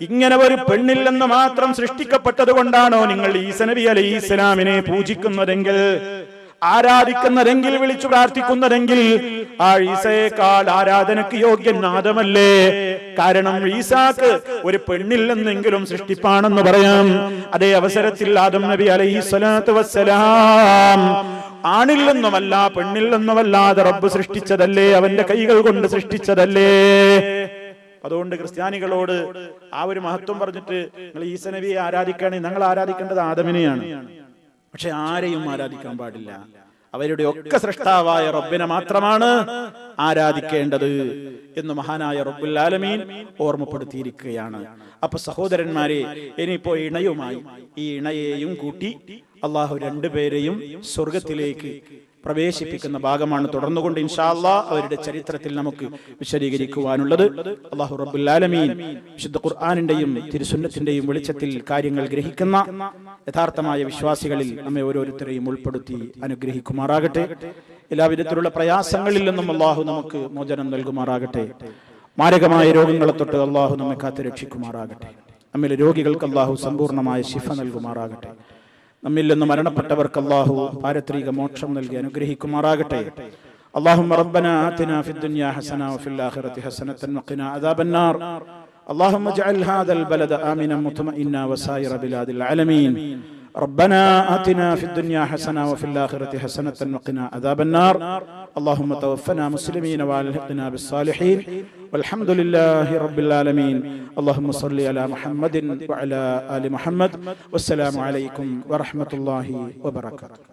ഇങ്ങനെ ഒരു പെണ്ണിൽ നിന്ന് മാത്രം സൃഷ്ടിക്കപ്പെട്ടത് കൊണ്ടാണോ നിങ്ങൾ ഈസാ നബി അലൈഹിസ്സലാമിനെ പൂജിക്കുന്നതെങ്കിൽ, ആരാധിക്കുന്നതെങ്കിൽ, വിളിച്ചു പ്രാർത്ഥിക്കുന്നതെങ്കിൽ ആ ഈസയേക്കാൾ ആരാധനക്ക് യോഗ്യൻ ആദമല്ലേ? കാരണം ഈസാക്ക് ഒരു പെണ്ണിൽ നിന്നെങ്കിലും സൃഷ്ടിപ്പാണെന്ന് പറയാം. അതേ അവസരത്തിൽ ആദം നബി അലൈഹിസ്സലാത്തു വസ്സലാം ആണിൽ നിന്നുമല്ല പെണ്ണിൽ നിന്നുമല്ലാതെ റബ്ബ് സൃഷ്ടിച്ചതല്ലേ, അവന്റെ കൈകൾ കൊണ്ട് സൃഷ്ടിച്ചതല്ലേ. അതുകൊണ്ട് ക്രിസ്ത്യാനികളോട് ആ ഒരു മഹത്വം പറഞ്ഞിട്ട് നിങ്ങൾ ഈസാ നബിയെ ആരാധിക്കുകയാണെങ്കിൽ ഞങ്ങൾ ആരാധിക്കേണ്ടത് ആദമിനെയാണ്. പക്ഷെ ആരെയും ആരാധിക്കാൻ പാടില്ല. അവരുടെ ഒക്കെ സൃഷ്ടാവായ റബ്ബിനെ മാത്രമാണ് ആരാധിക്കേണ്ടത് എന്ന് മഹാനായ റബ്ബുൽ ആലമീൻ ഓർമ്മപ്പെടുത്തിയിരിക്കുകയാണ്. അപ്പൊ സഹോദരന്മാരെ, ഇനിയിപ്പോ ഇണയുമായി ഈ ഇണയെയും കൂട്ടി അള്ളാഹു 2 പേരെയും സ്വർഗത്തിലേക്ക് പ്രവേശിപ്പിക്കുന്ന ഭാഗമാണ് തുടർന്നുകൊണ്ട് ഇൻഷാ അല്ലാഹ് അവരുടെ ചരിത്രത്തിൽ നമുക്ക് വിശദീകരിക്കുവാനുള്ളത്. അല്ലാഹു റബ്ബുൽ ആലമീൻ വിശുദ്ധ ഖുർആനിന്റെയും തിരുസുന്നത്തിന്റെയും വെളിച്ചത്തിൽ കാര്യങ്ങൾ ഗ്രഹിക്കുന്ന യഥാർത്ഥമായ വിശ്വാസികളിൽ നമ്മെ ഓരോരുത്തരെയും ഉൾപ്പെടുത്തി അനുഗ്രഹിക്കുമാറാകട്ടെ. എല്ലാവിധത്തിലുള്ള പ്രയാസങ്ങളിൽ നിന്നും അല്ലാഹു നമുക്ക് മോചനം നൽകുമാറാകട്ടെ. മാരകമായ രോഗങ്ങളെ തൊട്ട് അല്ലാഹു നമ്മെ കാത്തു രക്ഷിക്കുമാറാകട്ടെ. നമ്മിലെ രോഗികൾക്ക് അല്ലാഹു സമ്പൂർണ്ണമായ ശിഫ നൽകുമാറാകട്ടെ. നമ്മിൽ നിന്ന് മരണപ്പെട്ടവർക്ക് അല്ലാഹു പാരത്രിക മോക്ഷം നൽകി അനുഗ്രഹിക്കുമാറാകട്ടെ. اللهم ربنا آتنا في الدنيا حسنة وفي الآخرة حسنة وقنا عذاب النار. اللهم اجعل هذا البلد آمنا مطمئنا وسائر بلاد العالمين. ربنا آتنا في الدنيا حسنة وفي الآخرة حسنة وقنا عذاب النار اللهم توفنا مسلمين والحقنا بالصالحين والحمد لله رب العالمين اللهم صل على محمد وعلى آل محمد والسلام عليكم ورحمة الله وبركاته.